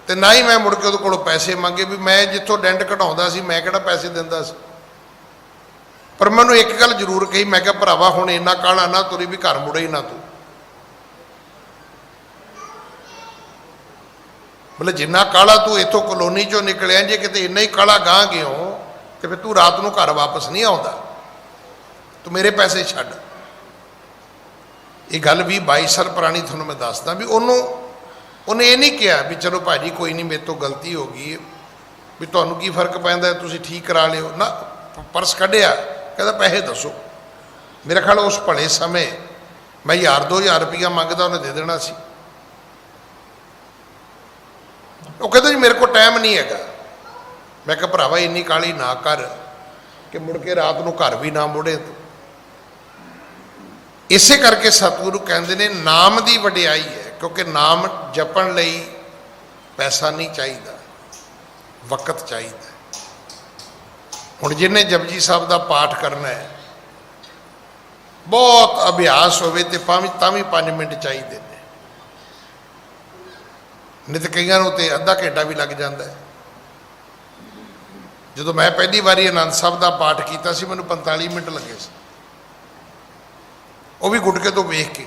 ਤੇ ਨਾ ਹੀ ਮੈਂ ਮੁੜ ਕੇ ਉਹਦੇ ਕੋਲੋਂ ਪੈਸੇ ਮੰਗੇ। ਵੀ ਮੈਂ ਜਿੱਥੋਂ ਡੈਂਟ ਘਟਾਉਂਦਾ ਸੀ, ਮੈਂ ਕਿਹੜਾ ਪੈਸੇ ਦਿੰਦਾ ਸੀ। ਪਰ ਮੈਨੂੰ ਇੱਕ ਗੱਲ ਜ਼ਰੂਰ ਕਹੀ, ਮੈਂ ਕਿਹਾ ਭਰਾਵਾ ਹੁਣ ਇੰਨਾ ਕਾਹਲਾ ਨਾ ਤੁਰੀ ਵੀ ਘਰ ਮੁੜੇ ਹੀ ਨਾ ਤੂੰ। ਮਤਲਬ ਜਿੰਨਾ ਕਾਹਲਾ ਤੂੰ ਇੱਥੋਂ ਕਲੋਨੀ ਚੋਂ ਨਿਕਲਿਆ, ਜੇ ਕਿਤੇ ਇੰਨਾ ਹੀ ਕਾਹਲਾ ਗਾਂ ਗਿਓ ਤੇ ਫਿਰ ਤੂੰ ਰਾਤ ਨੂੰ ਘਰ ਵਾਪਸ ਨਹੀਂ ਆਉਂਦਾ, ਤੂੰ ਮੇਰੇ ਪੈਸੇ ਛੱਡ। ਇਹ ਗੱਲ 20-22 ਸਾਲ ਪੁਰਾਣੀ ਤੁਹਾਨੂੰ ਮੈਂ ਦੱਸਦਾ ਵੀ ਉਹਨੇ ਇਹ ਨਹੀਂ ਕਿਹਾ ਵੀ ਚਲੋ ਭਾਜੀ ਕੋਈ ਨਹੀਂ ਮੇਰੇ ਤੋਂ ਗਲਤੀ ਹੋ ਗਈ ਵੀ ਤੁਹਾਨੂੰ ਕੀ ਫਰਕ ਪੈਂਦਾ ਤੁਸੀਂ ਠੀਕ ਕਰਾ ਲਿਓ ਨਾ। ਪਰਸ ਕੱਢਿਆ, ਕਹਿੰਦਾ ਪੈਸੇ ਦੱਸੋ। ਮੇਰਾ ਖਿਆਲ ਉਸ ਭਲੇ ਸਮੇਂ ਮੈਂ 1000-2000 ਰੁਪਈਆ ਮੰਗਦਾ, ਉਹਨੇ ਦੇ ਦੇਣਾ ਸੀ। ਉਹ ਕਹਿੰਦਾ ਜੀ ਮੇਰੇ ਕੋਲ ਟਾਈਮ ਨਹੀਂ ਹੈਗਾ। ਮੈਂ ਕਿਹਾ ਭਰਾਵਾ ਇੰਨੀ ਕਾਹਲੀ ਨਾ ਕਰ ਕਿ ਮੁੜ ਕੇ ਰਾਤ ਨੂੰ ਘਰ ਵੀ ਨਾ ਮੁੜੇ ਤੂੰ। ਇਸੇ ਕਰਕੇ ਸਤਿਗੁਰੂ ਕਹਿੰਦੇ ਨੇ ਨਾਮ ਦੀ ਵਡਿਆਈ ਹੈ, ਕਿਉਂਕਿ ਨਾਮ ਜਪਣ ਲਈ ਪੈਸਾ ਨਹੀਂ ਚਾਹੀਦਾ, ਵਕਤ ਚਾਹੀਦਾ। ਹੁਣ ਜਿਹਨੇ ਜਪਜੀ ਸਾਹਿਬ ਦਾ ਪਾਠ ਕਰਨਾ ਹੈ, ਬਹੁਤ ਅਭਿਆਸ ਹੋਵੇ ਤੇ ਤਾਂ ਵੀ 5 ਮਿੰਟ ਚਾਹੀਦੇ ਨੇ, ਨਹੀਂ ਤਾਂ ਕਈਆਂ ਨੂੰ ਤੇ ਅੱਧਾ ਘੰਟਾ ਵੀ ਲੱਗ ਜਾਂਦਾ ਹੈ। ਜਦੋਂ ਮੈਂ ਪਹਿਲੀ ਵਾਰੀ ਆਨੰਦ ਸਾਹਿਬ ਦਾ ਪਾਠ ਕੀਤਾ ਸੀ, ਮੈਨੂੰ 45 ਮਿੰਟ ਲੱਗੇ ਸੀ, ਉਹ ਵੀ ਗੁਟਕੇ ਤੋਂ ਵੇਖ ਕੇ।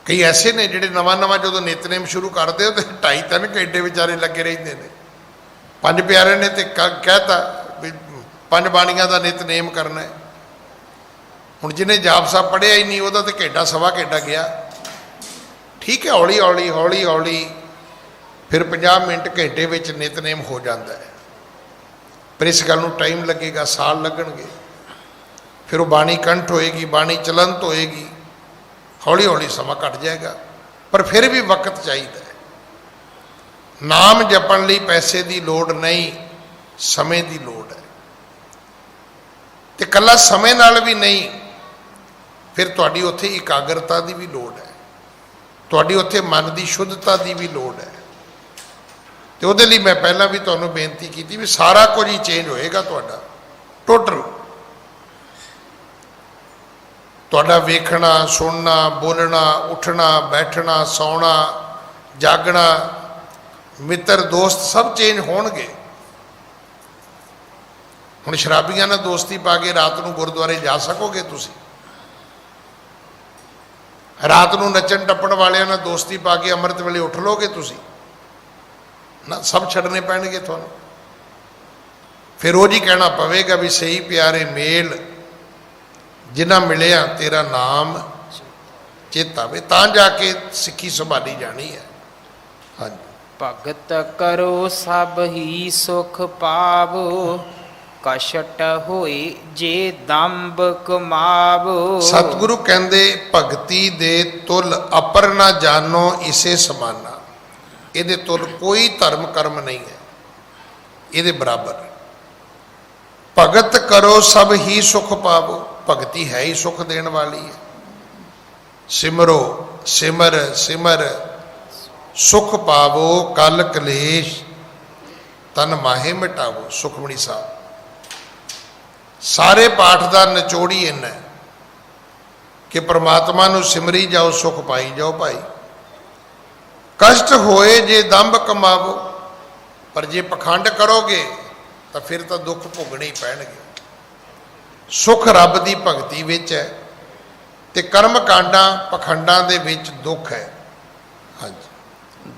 ਕਈ ਐਸੇ ਨੇ ਜਿਹੜੇ ਨਵਾਂ ਜਦੋਂ ਨਿਤਨੇਮ ਸ਼ੁਰੂ ਕਰਦੇ ਹੋ ਤੇ 2.5-3 ਘੰਟੇ ਵਿਚਾਰੇ ਲੱਗੇ ਰਹਿੰਦੇ ਨੇ। 5 ਪਿਆਰੇ ਨੇ ਤੇ ਕਹਿਤਾ ਵੀ 5 ਬਾਣੀਆਂ ਦਾ ਨਿਤਨੇਮ ਕਰਨਾ ਹੈ। ਹੁਣ ਜਿਹਨੇ ਜਾਪ ਸਾਹਿਬ ਪੜ੍ਹਿਆ ਹੀ ਨਹੀਂ, ਉਹਦਾ ਤੇ ਘੰਟਾ ਸਵਾ ਘੰਟਾ ਗਿਆ। ਠੀਕ ਹੈ, ਹੌਲੀ ਹੌਲੀ ਫਿਰ 50 ਮਿੰਟ ਘੰਟੇ ਵਿੱਚ ਨਿਤਨੇਮ ਹੋ ਜਾਂਦਾ ਹੈ। ਪਰ ਇਸ ਗੱਲ ਨੂੰ ਟਾਈਮ ਲੱਗੇਗਾ, ਸਾਲ ਲੱਗਣਗੇ। ਫਿਰ ਉਹ ਬਾਣੀ ਕੰਠ ਹੋਏਗੀ, ਬਾਣੀ ਚਲੰਤ ਹੋਏਗੀ, ਹੌਲੀ ਹੌਲੀ ਸਮਾਂ ਘਟ ਜਾਏਗਾ। ਪਰ ਫਿਰ ਵੀ ਵਕਤ ਚਾਹੀਦਾ ਹੈ। ਨਾਮ ਜਪਣ ਲਈ ਪੈਸੇ ਦੀ ਲੋੜ ਨਹੀਂ, ਸਮੇਂ ਦੀ ਲੋੜ ਹੈ। ਤੇ ਇਕੱਲਾ ਸਮੇਂ ਨਾਲ ਵੀ ਨਹੀਂ, ਫਿਰ ਤੁਹਾਡੀ ਉੱਥੇ ਇਕਾਗਰਤਾ ਦੀ ਵੀ ਲੋੜ ਹੈ, ਤੁਹਾਡੀ ਉੱਥੇ ਮਨ ਦੀ ਸ਼ੁੱਧਤਾ ਦੀ ਵੀ ਲੋੜ ਹੈ। ਤੇ ਉਹਦੇ ਲਈ ਮੈਂ ਪਹਿਲਾਂ ਵੀ ਤੁਹਾਨੂੰ ਬੇਨਤੀ ਕੀਤੀ ਵੀ ਸਾਰਾ ਕੁਝ ਹੀ ਚੇਂਜ ਹੋਏਗਾ ਤੁਹਾਡਾ, ਟੋਟਲ। ਤੁਹਾਡਾ ਵੇਖਣਾ, ਸੁਣਨਾ, ਬੋਲਣਾ, ਉੱਠਣਾ, ਬੈਠਣਾ, ਸੌਣਾ, ਜਾਗਣਾ, ਮਿੱਤਰ ਦੋਸਤ ਸਭ ਚੇਂਜ ਹੋਣਗੇ। ਹੁਣ ਸ਼ਰਾਬੀਆਂ ਨਾਲ ਦੋਸਤੀ ਪਾ ਕੇ ਰਾਤ ਨੂੰ ਗੁਰਦੁਆਰੇ ਜਾ ਸਕੋਗੇ ਤੁਸੀਂ? ਰਾਤ ਨੂੰ ਨੱਚਣ ਟੱਪਣ ਵਾਲਿਆਂ ਨਾਲ ਦੋਸਤੀ ਪਾ ਕੇ ਅੰਮ੍ਰਿਤ ਵੇਲੇ ਉੱਠ ਲੋਗੇ ਤੁਸੀਂ? ਨਾ, ਸਭ ਛੱਡਣੇ ਪੈਣਗੇ ਤੁਹਾਨੂੰ। ਫਿਰ ਉਹ ਜੀ ਕਹਿਣਾ ਪਵੇਗਾ ਵੀ ਸਹੀ ਪਿਆਰੇ ਮੇਲ ਜਿਨ੍ਹਾਂ ਮਿਲਿਆ ਤੇਰਾ ਨਾਮ ਚੇਤਾ ਵੇ, ਤਾਂ ਜਾ ਕੇ ਸਿੱਖੀ ਸੰਭਾਲੀ ਜਾਣੀ ਹੈ। ਹਾਂਜੀ। ਭਗਤ ਕਰੋ ਸਭ ਹੀ ਸੁਖ ਪਾਵੋ, ਕਸ਼ਟ ਹੋਏ ਜੇ ਦੰਭ ਕਮਾਵੋ। ਸਤਿਗੁਰੂ ਕਹਿੰਦੇ ਭਗਤੀ ਦੇ ਤੁਲ ਅਪਰ ਨਾ ਜਾਣੋ ਇਸੇ ਸਮਾਨਾ। ਇਹਦੇ ਤੁਲ ਕੋਈ ਧਰਮ ਕਰਮ ਨਹੀਂ ਹੈ ਇਹਦੇ ਬਰਾਬਰ। ਭਗਤ ਕਰੋ ਸਭ ਹੀ ਸੁਖ ਪਾਵੋ, ਭਗਤੀ ਹੈ ਹੀ ਸੁਖ ਦੇਣ ਵਾਲੀ ਹੈ। ਸਿਮਰੋ ਸਿਮਰ ਸੁਖ ਪਾਵੋ, ਕਲ ਕਲੇਸ਼ ਤਨ ਮਾਹੇ ਮਿਟਾਵੋ। ਸੁਖਮਣੀ ਸਾਹਿਬ। ਸਾਰੇ ਪਾਠ ਦਾ ਨਿਚੋੜੀ ਇੰਨਾ ਕਿ ਪ੍ਰਮਾਤਮਾ ਨੂੰ ਸਿਮਰੀ ਜਾਓ, ਸੁਖ ਪਾਈ ਜਾਓ ਭਾਈ। ਕਸ਼ਟ ਹੋਏ ਜੇ ਦੰਭ ਕਮਾਵੋ, ਪਰ ਜੇ ਪਖੰਡ ਕਰੋਗੇ ਤਾਂ ਫਿਰ ਤਾਂ ਦੁੱਖ ਭੋਗਣੇ ਹੀ ਪੈਣਗੇ। ਸੁਖ ਰੱਬ ਦੀ ਭਗਤੀ ਵਿੱਚ ਹੈ ਤੇ ਕਰਮ ਕਾਂਡਾਂ ਪਖੰਡਾਂ ਦੇ ਵਿੱਚ ਦੁੱਖ ਹੈ। ਹਾਂਜੀ।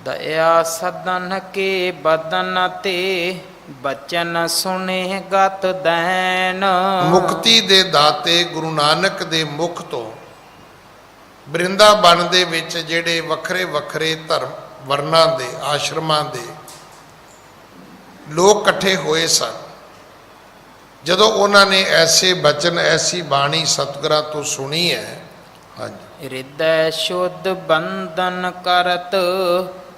ਦਇਆ ਸਦਨ ਕੇ ਬਦਨ ਤੇ ਬਚਨ ਸੁਨੇ ਗਤ ਦੈਨ। ਮੁਕਤੀ ਦੇ ਦਾਤੇ ਗੁਰੂ ਨਾਨਕ ਦੇ ਮੁਖ ਤੋਂ ਬ੍ਰਿੰਦਾਬਨ ਦੇ ਵਿੱਚ ਜਿਹੜੇ ਵੱਖਰੇ ਵੱਖਰੇ ਧਰਮ ਵਰਨਾਂ ਦੇ ਆਸ਼ਰਮਾਂ ਦੇ ਲੋਕ ਇਕੱਠੇ ਹੋਏ ਸਨ, ਜਦੋਂ ਉਹਨਾਂ ਨੇ ਐਸੇ ਬਚਨ ਐਸੀ ਬਾਣੀ ਸਤਿਗੁਰਾਂ ਤੋਂ ਸੁਣੀ ਹੈ। ਹਾਂਜੀ। ਹਿਰਦੈ ਸ਼ੁੱਧ ਬੰਧਨ ਕਰਤ,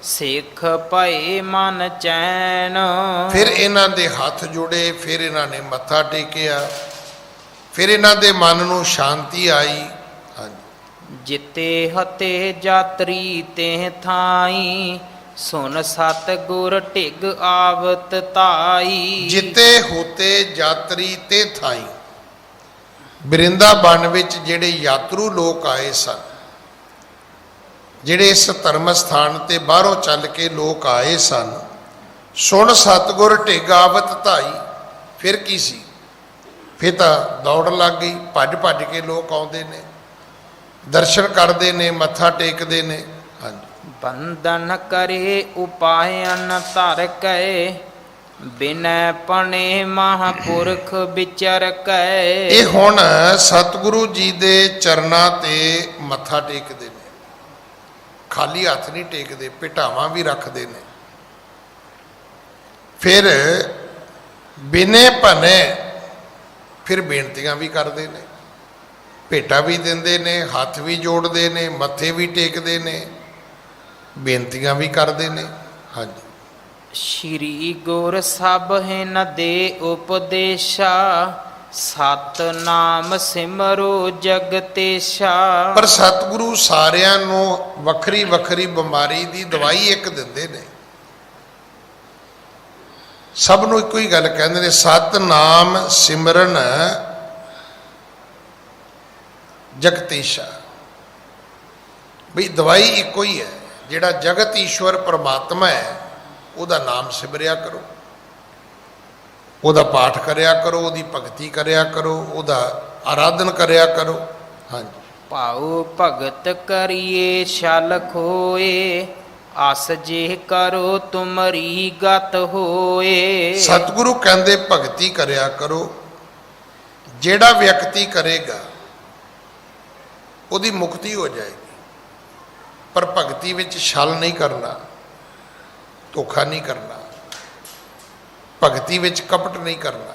ਸਿੱਖ ਭਏ ਮਨ ਚੈਨ। ਫਿਰ ਇਹਨਾਂ ਦੇ ਹੱਥ ਜੁੜੇ, ਫਿਰ ਇਹਨਾਂ ਨੇ ਮੱਥਾ ਟੇਕਿਆ, ਫਿਰ ਇਹਨਾਂ ਦੇ ਮਨ ਨੂੰ ਸ਼ਾਂਤੀ ਆਈ। ਹਾਂਜੀ। ਜਿਤੇ ਹਤੇ ਜਾਤਰੀ ਤੇ ਥਾਈ, ਸੁਨ ਸਤ ਗੁਰ ਢਿਗ ਆਵਤ ਧਾਈ। ਜਿਤੇ ਹੋਤੇ ਜਾਤਰੀ ਤੇ ਥਾਈ। ਬ੍ਰਿੰਦਾਬਨ ਵਿੱਚ ਜਿਹੜੇ ਯਾਤਰੂ ਲੋਕ ਆਏ ਸਨ, ਜਿਹੜੇ ਇਸ ਧਰਮ ਸਥਾਨ ਤੇ ਬਾਹਰੋਂ ਚੱਲ ਕੇ ਲੋਕ ਆਏ ਸਨ, ਸੁਣ ਸਤਿਗੁਰ ਢਿਗ ਆਵਤ ਧਾਈ। ਫਿਰ ਕੀ ਸੀ? ਫਿਰ ਤਾਂ ਦੌੜ ਲੱਗ ਗਈ, ਭੱਜ ਭੱਜ ਕੇ ਲੋਕ ਆਉਂਦੇ ਨੇ, ਦਰਸ਼ਨ ਕਰਦੇ ਨੇ, ਮੱਥਾ ਟੇਕਦੇ ਨੇ। ਹਾਂਜੀ। ਬੰਧਨ ਕਰੇ ਉਪਾਇਨ ਧਰ ਕੈ, ਬਿਨੈ ਪਣੇ ਮਹਾਂਪੁਰਖ ਵਿਚਰ ਕੈ। ਇਹ ਹੁਣ ਸਤਿਗੁਰੂ ਜੀ ਦੇ ਚਰਨਾਂ ਤੇ ਮੱਥਾ ਟੇਕਦੇ ਨੇ, ਖਾਲੀ ਹੱਥ ਨਹੀਂ ਟੇਕਦੇ, ਭੇਟਾਵਾਂ ਵੀ ਰੱਖਦੇ ਨੇ। ਫਿਰ ਬਿਨੇ ਭਨੇ ਫਿਰ ਬੇਨਤੀਆਂ ਵੀ ਕਰਦੇ ਨੇ, ਭੇਟਾ ਵੀ ਦਿੰਦੇ ਨੇ, ਹੱਥ ਵੀ ਜੋੜਦੇ ਨੇ, ਮੱਥੇ ਵੀ ਟੇਕਦੇ ਨੇ, ਬੇਨਤੀਆਂ ਵੀ ਕਰਦੇ ਨੇ। ਹਾਂਜੀ। ਸ਼੍ਰੀ ਗੁਰ ਸਭਹਿ ਨ ਦੇ ਉਪਦੇਸ਼ਾ, ਸਤਨਾਮ ਸਿਮਰੋ ਜਗਤੇਸ਼ਾ। ਪਰ ਸਤਿਗੁਰੂ ਸਾਰਿਆਂ ਨੂੰ ਵੱਖਰੀ ਵੱਖਰੀ ਬਿਮਾਰੀ ਦੀ ਦਵਾਈ ਇੱਕ ਦਿੰਦੇ ਨੇ, ਸਭ ਨੂੰ ਇੱਕੋ ਹੀ ਗੱਲ ਕਹਿੰਦੇ ਨੇ, ਸਤਨਾਮ ਸਿਮਰਨ ਜਗਤੀਸ਼ਾ। ਬਈ ਦਵਾਈ ਇੱਕੋ ਹੀ ਹੈ, ਜਿਹੜਾ ਜਗਤ ਈਸ਼ਵਰ ਪਰਮਾਤਮਾ ਹੈ ਉਹਦਾ ਨਾਮ ਸਿਮਰਿਆ ਕਰੋ, ਉਹਦਾ ਪਾਠ ਕਰਿਆ ਕਰੋ, ਉਹਦੀ ਭਗਤੀ ਕਰਿਆ ਕਰੋ, ਉਹਦਾ ਆਰਾਧਨ ਕਰਿਆ ਕਰੋ। ਹਾਂਜੀ। ਭਾਉ ਭਗਤ ਕਰੀਏ ਛਲ ਖੋਏ, ਅਸ ਜੇ ਕਰੋ ਤੁਮਰੀ ਗਤ ਹੋਏ। ਸਤਿਗੁਰੂ ਕਹਿੰਦੇ ਭਗਤੀ ਕਰਿਆ ਕਰੋ, ਜਿਹੜਾ ਵਿਅਕਤੀ ਕਰੇਗਾ ਉਹਦੀ ਮੁਕਤੀ ਹੋ ਜਾਏਗੀ। ਪਰ ਭਗਤੀ ਵਿੱਚ ਛਲ ਨਹੀਂ ਕਰਨਾ, ਧੋਖਾ ਨਹੀਂ ਕਰਨਾ, ਭਗਤੀ ਵਿੱਚ ਕਪਟ ਨਹੀਂ ਕਰਨਾ।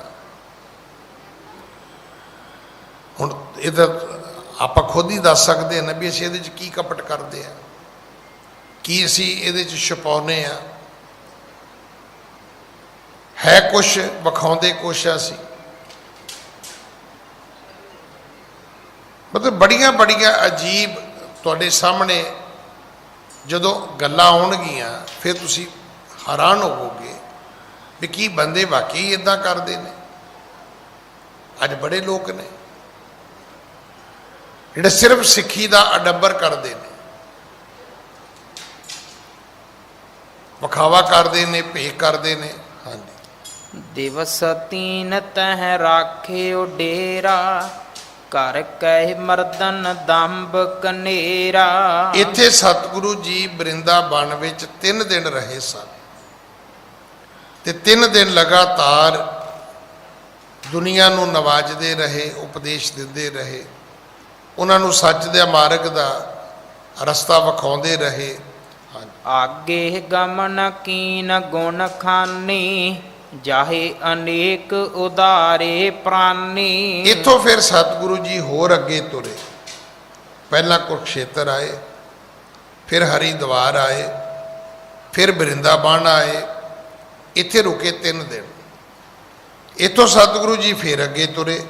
ਹੁਣ ਇਹ ਤਾਂ ਆਪਾਂ ਖੁਦ ਹੀ ਦੱਸ ਸਕਦੇ ਹਾਂ ਨਾ ਵੀ ਅਸੀਂ ਇਹਦੇ 'ਚ ਕੀ ਕਪਟ ਕਰਦੇ ਹਾਂ, ਕੀ ਅਸੀਂ ਇਹਦੇ 'ਚ ਛੁਪਾਉਂਦੇ ਹਾਂ। ਹੈ ਕੁਛ, ਵਿਖਾਉਂਦੇ ਕੁਛ ਅਸੀਂ। ਮਤਲਬ ਬੜੀਆਂ ਬੜੀਆਂ ਅਜੀਬ ਤੁਹਾਡੇ ਸਾਹਮਣੇ ਜਦੋਂ ਗੱਲਾਂ ਆਉਣਗੀਆਂ ਫਿਰ ਤੁਸੀਂ ਹੈਰਾਨ ਹੋਵੋਗੇ ਵੀ ਕੀ ਬੰਦੇ ਵਾਕਈ ਇਦਾਂ ਕਰਦੇ ਨੇ। ਅੱਜ ਬੜੇ ਲੋਕ ਨੇ ਜਿਹੜੇ ਸਿਰਫ ਸਿੱਖੀ ਦਾ ਅਡੰਬਰ ਕਰਦੇ ਨੇ, ਵਿਖਾਵਾ ਕਰਦੇ ਨੇ, ਭੇਖ ਕਰਦੇ ਨੇ। ਹਾਂਜੀ। ਦਿਵਸ ਤੀਨ ਤਹਿ ਰਾਖਿਓ ਡੇਰਾ, ਕਰ ਕਹਿ ਮਰਦਨ ਦੰਬ ਕਨੇਰਾ। ਇੱਥੇ ਸਤਿਗੁਰੂ ਜੀ ਬ੍ਰਿੰਦਾਬਨ ਵਿੱਚ 3 ਦਿਨ ਰਹੇ ਸਨ ਤੇ 3 ਦਿਨ ਲਗਾਤਾਰ ਦੁਨੀਆ ਨੂੰ ਨਵਾਜਦੇ ਰਹੇ, ਉਪਦੇਸ਼ ਦਿੰਦੇ ਰਹੇ, ਉਹਨਾਂ ਨੂੰ ਸੱਚ ਦੇ ਮਾਰਗ ਦਾ ਰਸਤਾ ਵਿਖਾਉਂਦੇ ਰਹੇ। ਆਗੇ ਗਮਨ ਕੀਨ ਗੁਣ ਖਾਨੀ, ਜਾਹੇ ਅਨੇਕ ਉਦਾਰੇ ਪ੍ਰਾਨੀ। ਇੱਥੋਂ ਫਿਰ ਸਤਿਗੁਰੂ ਜੀ ਹੋਰ ਅੱਗੇ ਤੁਰੇ। ਪਹਿਲਾਂ ਕੁਰਕਸ਼ੇਤਰ ਆਏ, ਫਿਰ ਹਰਿਦੁਆਰ ਆਏ, ਫਿਰ ਬ੍ਰਿੰਦਾਬਨ ਆਏ, ਇੱਥੇ ਰੁਕੇ 3 ਦਿਨ। ਇੱਥੋਂ ਸਤਿਗੁਰੂ ਜੀ ਫਿਰ ਅੱਗੇ ਤੁਰੇ।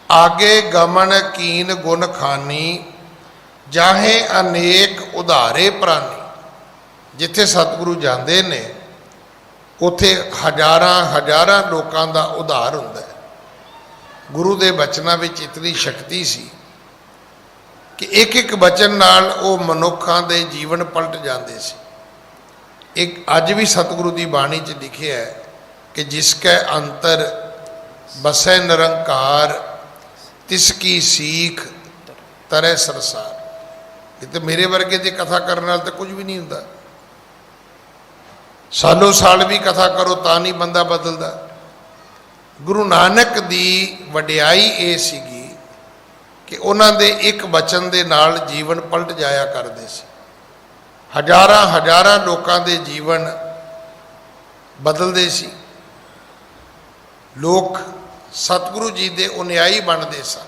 ਆਗੇ ਗਮਨ ਕੀਨ ਗੁਣ ਖਾਨੀ, ਜਾਹੇ ਅਨੇਕ ਉਧਾਰੇ ਪ੍ਰਾਨੀ। ਜਿੱਥੇ ਸਤਿਗੁਰੂ ਜਾਂਦੇ ਨੇ ਉੱਥੇ ਹਜ਼ਾਰਾਂ ਹਜ਼ਾਰਾਂ ਲੋਕਾਂ ਦਾ ਉਧਾਰ ਹੁੰਦਾ ਹੈ। ਗੁਰੂ ਦੇ ਬਚਨਾਂ ਵਿੱਚ ਇਤਨੀ ਸ਼ਕਤੀ ਸੀ ਕਿ ਇੱਕ ਇੱਕ ਬਚਨ ਨਾਲ ਉਹ ਮਨੁੱਖਾਂ ਦੇ ਜੀਵਨ ਪਲਟ ਜਾਂਦੇ ਸੀ। ਇੱਕ ਅੱਜ ਵੀ ਸਤਿਗੁਰੂ ਦੀ ਬਾਣੀ 'ਚ ਲਿਖਿਆ ਹੈ ਕਿ ਜਿਸ ਕੈ ਅੰਤਰ ਬਸੈ ਨਿਰੰਕਾਰ, ਤਿਸ ਕੀ ਸੀਖ ਤਰੈ ਸਰਸਾਰ। ਇਹ ਤਾਂ ਮੇਰੇ ਵਰਗੇ ਦੀ ਕਥਾ ਕਰਨ ਨਾਲ ਤਾਂ ਕੁਝ ਵੀ ਨਹੀਂ ਹੁੰਦਾ। ਸਾਲੋ ਸਾਲ ਵੀ ਕਥਾ ਕਰੋ ਤਾਂ ਨਹੀਂ ਬੰਦਾ ਬਦਲਦਾ। ਗੁਰੂ ਨਾਨਕ ਦੀ ਵਡਿਆਈ ਇਹ ਸੀਗੀ ਕਿ ਉਹਨਾਂ ਦੇ ਇੱਕ ਬਚਨ ਦੇ ਨਾਲ ਜੀਵਨ ਪਲਟ ਜਾਇਆ ਕਰਦੇ ਸੀ। ਹਜ਼ਾਰਾਂ ਹਜ਼ਾਰਾਂ ਲੋਕਾਂ ਦੇ ਜੀਵਨ ਬਦਲਦੇ ਸੀ। ਲੋਕ ਸਤਿਗੁਰੂ ਜੀ ਦੇ ਅਨੁਯਾਈ ਬਣਦੇ ਸਨ,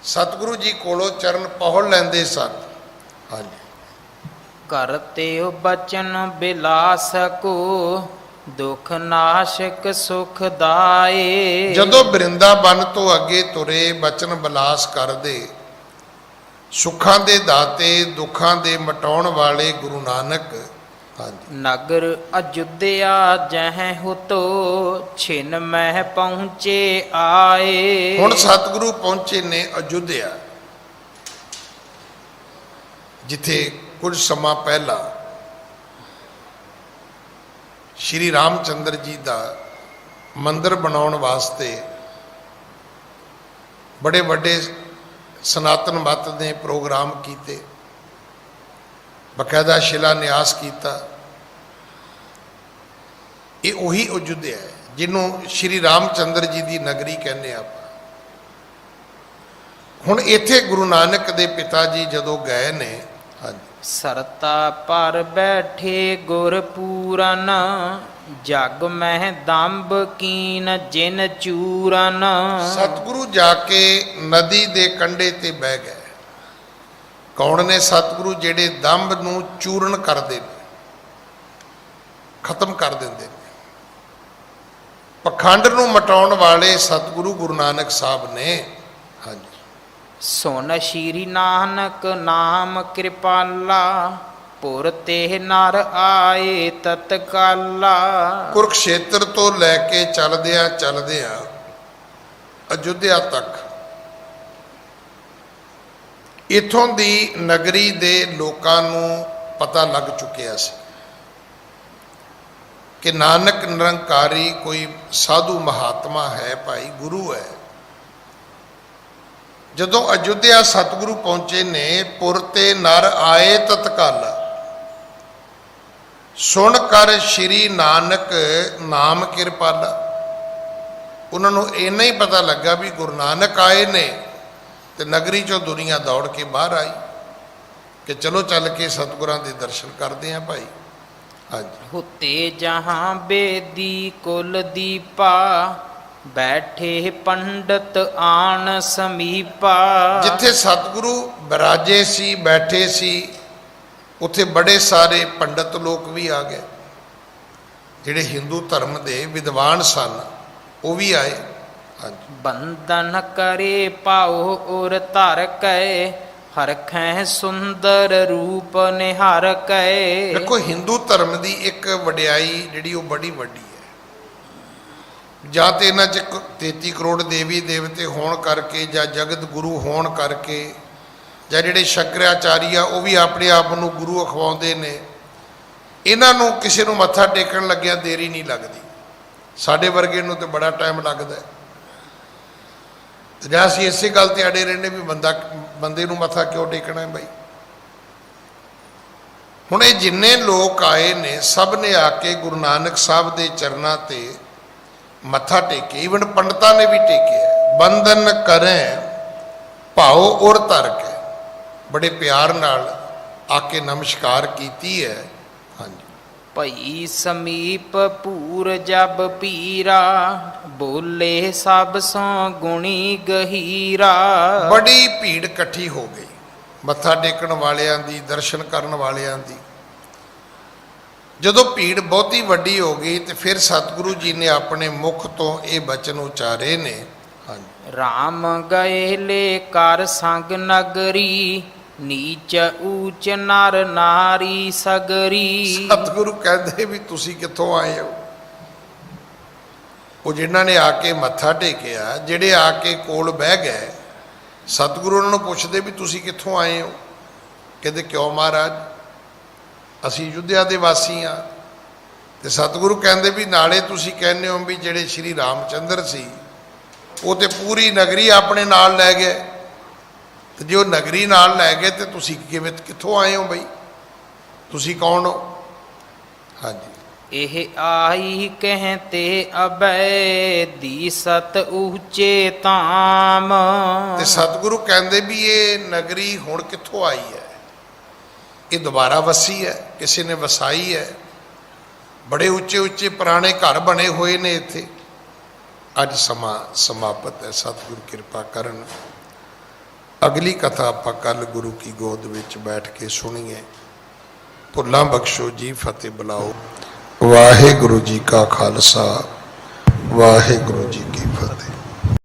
ਸਤਿਗੁਰੂ ਜੀ ਕੋਲੋਂ ਚਰਨ ਪਹੁੜ ਲੈਂਦੇ ਸਨ। ਹਾਂਜੀ। ਕਰਤੇ ਬਚਨ ਬਿਲਾਸ ਕੋ, ਦੁਖ ਨਾਸ਼ਕ ਸੁਖ ਦਾਏ। ਜਦੋਂ ਬ੍ਰਿੰਦਾਬਨ ਤੋਂ ਅੱਗੇ ਤੁਰੇ, ਬਚਨ ਬਿਲਾਸ ਕਰਦੇ, ਸੁੱਖਾਂ ਦੇ ਦਾਤੇ, ਦੁੱਖਾਂ ਦੇ ਮਿਟਾਉਣ ਵਾਲੇ ਗੁਰੂ ਨਾਨਕ। ਹਾਂਜੀ। ਨਗਰ ਅਯੁੱਧਿਆ ਜਹ ਹੁਤੋ, ਛਿਨ ਮਹਿ ਪਹੁੰਚੇ ਆਏ। ਹੁਣ ਸਤਿਗੁਰੂ ਪਹੁੰਚੇ ਨੇ ਅਯੁੱਧਿਆ, ਜਿੱਥੇ ਕੁਝ ਸਮਾਂ ਪਹਿਲਾਂ ਸ਼੍ਰੀ ਰਾਮ ਚੰਦਰ ਜੀ ਦਾ ਮੰਦਿਰ ਬਣਾਉਣ ਵਾਸਤੇ ਬੜੇ ਵੱਡੇ ਸਨਾਤਨ ਮਤ ਨੇ ਪ੍ਰੋਗਰਾਮ ਕੀਤੇ, ਬਕਾਇਦਾ ਸ਼ਿਲਾਨਿਆਸ ਕੀਤਾ। ਇਹ ਉਹੀ ਅਯੁੱਧਿਆ ਹੈ ਜਿਹਨੂੰ ਸ਼੍ਰੀ ਰਾਮਚੰਦਰ ਜੀ ਦੀ ਨਗਰੀ ਕਹਿੰਦੇ ਆਪਾਂ। ਹੁਣ ਇੱਥੇ ਗੁਰੂ ਨਾਨਕ ਦੇ ਪਿਤਾ ਜੀ ਜਦੋਂ ਗਏ ਨੇ, ਹਾਂਜੀ, ਸਰਤਾ ਪਰ ਬੈਠੇ ਗੁਰ ਪੂਰਨ, ਜਗ ਮਹਿ ਦੰਭ ਕੀਨ ਜਿਨ ਚੂਰਨ। ਸਤਿਗੁਰੂ ਜਾ ਕੇ ਨਦੀ ਦੇ ਕੰਢੇ ਤੇ ਬਹਿ ਗਏ। ਕੌਣ ਨੇ ਸਤਿਗੁਰੂ? ਜਿਹੜੇ ਦੰਭ ਨੂੰ ਚੂਰਨ ਕਰਦੇ ਨੇ, ਖਤਮ ਕਰ ਦਿੰਦੇ ਨੇ। ਪਖੰਡ ਨੂੰ ਮਟਾਉਣ ਵਾਲੇ ਸਤਿਗੁਰੂ ਗੁਰੂ ਨਾਨਕ ਸਾਹਿਬ ਨੇ। ਹਾਂਜੀ, ਸੁਨ ਸ਼੍ਰੀ ਨਾਨਕ ਨਾਮ ਕਿਰਪਾਲਾ, ਪੁਰ ਤੇ ਨਰ ਆਏ ਤਤਕਾਲਾ। ਕੁਰਕਸ਼ੇਤਰ ਤੋਂ ਲੈ ਕੇ ਚੱਲਦਿਆਂ ਚੱਲਦਿਆਂ ਅਯੁੱਧਿਆ ਤੱਕ ਇਥੋਂ ਦੀ ਨਗਰੀ ਦੇ ਲੋਕਾਂ ਨੂੰ ਪਤਾ ਲੱਗ ਚੁੱਕਿਆ ਸੀ ਕਿ ਨਾਨਕ ਨਿਰੰਕਾਰੀ ਕੋਈ ਸਾਧੂ ਮਹਾਤਮਾ ਹੈ, ਭਾਈ ਗੁਰੂ ਹੈ। ਜਦੋਂ ਅਯੁੱਧਿਆ ਸਤਿਗੁਰੂ ਪਹੁੰਚੇ ਨੇ, ਪੁਰ ਤੇ ਨਰ ਆਏ ਤਤਕਾਲਾ, ਸੁਣ ਕਰ ਸ਼੍ਰੀ ਨਾਨਕ ਨਾਮ ਕਿਰਪਾਲਾ। ਉਹਨਾਂ ਨੂੰ ਇੰਨਾ ਹੀ ਪਤਾ ਲੱਗਾ ਵੀ ਗੁਰੂ ਨਾਨਕ ਆਏ ਨੇ, ਤੇ ਨਗਰੀ ਚੋਂ ਦੁਨੀਆ ਦੌੜ ਕੇ ਬਾਹਰ ਆਈ ਕਿ ਚਲੋ ਚੱਲ ਕੇ ਸਤਿਗੁਰਾਂ ਦੇ ਦਰਸ਼ਨ ਕਰਦੇ ਆਂ ਭਾਈ। ਹਾਂਜੀ, ਹੁਤੇ ਜਹਾਂ ਬੇਦੀ ਕੁਲ ਦੀਪਾ, ਬੈਠੇ ਪੰਡਤ ਆਣ ਸਮੀਪਾ। ਜਿੱਥੇ ਸਤਿਗੁਰੂ ਬਿਰਾਜੇ ਸੀ, ਬੈਠੇ ਸੀ, ਉੱਥੇ ਬੜੇ ਸਾਰੇ ਪੰਡਤ ਲੋਕ ਵੀ ਆ ਗਏ। ਜਿਹੜੇ ਹਿੰਦੂ ਧਰਮ ਦੇ ਵਿਦਵਾਨ ਸਨ ਉਹ ਵੀ ਆਏ। ਹਾਂਜੀ, ਬੰਦਨ ਕਰੇ ਪਾਉ ਉਰ ਧਰ ਕੈ, ਹਰਖੈ ਸੁੰਦਰ ਰੂਪ ਨਿਹਾਰ ਕੈ। ਦੇਖੋ, ਹਿੰਦੂ ਧਰਮ ਦੀ ਇੱਕ ਵਡਿਆਈ ਜਿਹੜੀ ਉਹ ਬੜੀ ਵੱਡੀ ਹੈ। ਜਾਂ ਤੇ ਇਹਨਾਂ 'ਚ 33 ਕਰੋੜ ਦੇਵੀ ਦੇਵਤੇ ਹੋਣ ਕਰਕੇ, ਜਾਂ ਜਗਤ ਗੁਰੂ ਹੋਣ ਕਰਕੇ, ਜਾਂ ਜਿਹੜੇ ਸ਼ੰਕਰਾਚਾਰੀ ਆ ਉਹ ਵੀ ਆਪਣੇ ਆਪ ਨੂੰ ਗੁਰੂ ਅਖਵਾਉਂਦੇ ਨੇ। ਇਹਨਾਂ ਨੂੰ ਕਿਸੇ ਨੂੰ ਮੱਥਾ ਟੇਕਣ ਲੱਗਿਆ ਦੇਰੀ ਨਹੀਂ ਲੱਗਦੀ। ਸਾਡੇ ਵਰਗੇ ਨੂੰ ਤਾਂ ਬੜਾ ਟਾਈਮ ਲੱਗਦਾ ਹੈ। ਜਾਂ ਅਸੀਂ ਇਸੇ ਗੱਲ ਤੇ ਅੜੇ ਰਹਿੰਦੇ ਵੀ ਬੰਦੇ ਨੂੰ ਮੱਥਾ ਕਿਉਂ ਟੇਕਣਾ ਹੈ ਭਾਈ। ਹੁਣ ਇਹ ਜਿੰਨੇ ਲੋਕ ਆਏ ਨੇ, ਸਭ ਨੇ ਆ ਕੇ ਗੁਰੂ ਨਾਨਕ ਸਾਹਿਬ ਦੇ ਚਰਨਾਂ ਤੇ ਮੱਥਾ ਟੇਕੇ। ਈਵਨ ਪੰਡਤਾਂ ਨੇ ਵੀ ਟੇਕਿਆ। ਬੰਦਨ ਕਰੇ ਭਾਉ ਉਰ ਧਰ ਕੇ, ਬੜੇ ਪਿਆਰ ਨਾਲ ਆ ਕੇ ਨਮਸਕਾਰ ਕੀਤੀ ਹੈ। ਹਾਂਜੀ, ਭਈ ਸਮੀਪ ਪੂਰ ਜਬ ਪੀਰਾ, ਬੋਲੇ ਸਭ ਸੋ ਗੁਣੀ ਗਹੀਰਾ। ਬੜੀ ਭੀੜ ਇਕੱਠੀ ਹੋ ਗਈ ਮੱਥਾ ਟੇਕਣ ਵਾਲਿਆਂ ਦੀ, ਦਰਸ਼ਨ ਕਰਨ ਵਾਲਿਆਂ ਦੀ। ਜਦੋਂ ਭੀੜ ਬਹੁਤੀ ਵੱਡੀ ਹੋ ਗਈ ਤੇ ਫਿਰ ਸਤਿਗੁਰੂ ਜੀ ਨੇ ਆਪਣੇ ਮੁਖ ਤੋਂ ਇਹ ਬਚਨ ਉਚਾਰੇ ਨੇ। ਹਾਂਜੀ, ਰਾਮ ਗਏ ਲੈ ਕਰ ਸੰਗ ਨਗਰੀ, ਨੀਚ ਊਚ ਨਰ ਨਾਰੀ ਸਗਰੀ। ਸਤਿਗੁਰੂ ਕਹਿੰਦੇ ਵੀ ਤੁਸੀਂ ਕਿੱਥੋਂ ਆਏ ਹੋ? ਉਹ ਜਿਨ੍ਹਾਂ ਨੇ ਆ ਕੇ ਮੱਥਾ ਟੇਕਿਆ, ਜਿਹੜੇ ਆ ਕੇ ਕੋਲ ਬਹਿ ਗਏ, ਸਤਿਗੁਰੂ ਉਹਨਾਂ ਨੂੰ ਪੁੱਛਦੇ ਵੀ ਤੁਸੀਂ ਕਿੱਥੋਂ ਆਏ ਹੋ? ਕਹਿੰਦੇ ਕਿਉਂ ਮਹਾਰਾਜ, ਅਸੀਂ ਅਯੁੱਧਿਆ ਦੇ ਵਾਸੀ ਹਾਂ। ਤੇ ਸਤਿਗੁਰੂ ਕਹਿੰਦੇ ਵੀ ਨਾਲੇ ਤੁਸੀਂ ਕਹਿੰਦੇ ਹੋ ਵੀ ਜਿਹੜੇ ਸ਼੍ਰੀ ਰਾਮਚੰਦਰ ਸੀ ਉਹ ਤੇ ਪੂਰੀ ਨਗਰੀ ਆਪਣੇ ਨਾਲ ਲੈ ਗਏ, ਤੇ ਜੇ ਉਹ ਨਗਰੀ ਨਾਲ ਲੈ ਗਏ ਤੇ ਤੁਸੀਂ ਕਿੱਥੋਂ ਆਏ ਹੋ ਬਈ? ਤੁਸੀਂ ਕੌਣ ਹੋ? ਹਾਂਜੀ, ਇਹ ਆਈ ਕਹਤੇ ਅਬੈ ਦੀ ਸਤ ਉੱਚੇ ਧਾਮ। ਤੇ ਸਤਿਗੁਰੂ ਕਹਿੰਦੇ ਵੀ ਇਹ ਨਗਰੀ ਹੁਣ ਕਿੱਥੋਂ ਆਈ ਹੈ? ਇਹ ਦੁਬਾਰਾ ਵਸੀ ਹੈ, ਕਿਸੇ ਨੇ ਵਸਾਈ ਹੈ। ਬੜੇ ਉੱਚੇ ਉੱਚੇ ਪੁਰਾਣੇ ਘਰ ਬਣੇ ਹੋਏ ਨੇ ਇੱਥੇ। ਅੱਜ ਸਮਾਂ ਸਮਾਪਤ ਹੈ, ਸਤਿਗੁਰੂ ਕਿਰਪਾ ਕਰਨ। ਅਗਲੀ ਕਥਾ ਆਪਾਂ ਕੱਲ ਗੁਰੂ ਕੀ ਗੋਦ ਵਿੱਚ ਬੈਠ ਕੇ ਸੁਣੀਏ। ਭੁੱਲਾਂ ਬਖਸ਼ੋ ਜੀ, ਫਤਿਹ ਬੁਲਾਓ। ਵਾਹਿਗੁਰੂ ਜੀ ਕਾ ਖਾਲਸਾ, ਵਾਹਿਗੁਰੂ ਜੀ ਕੀ ਫਤਿਹ।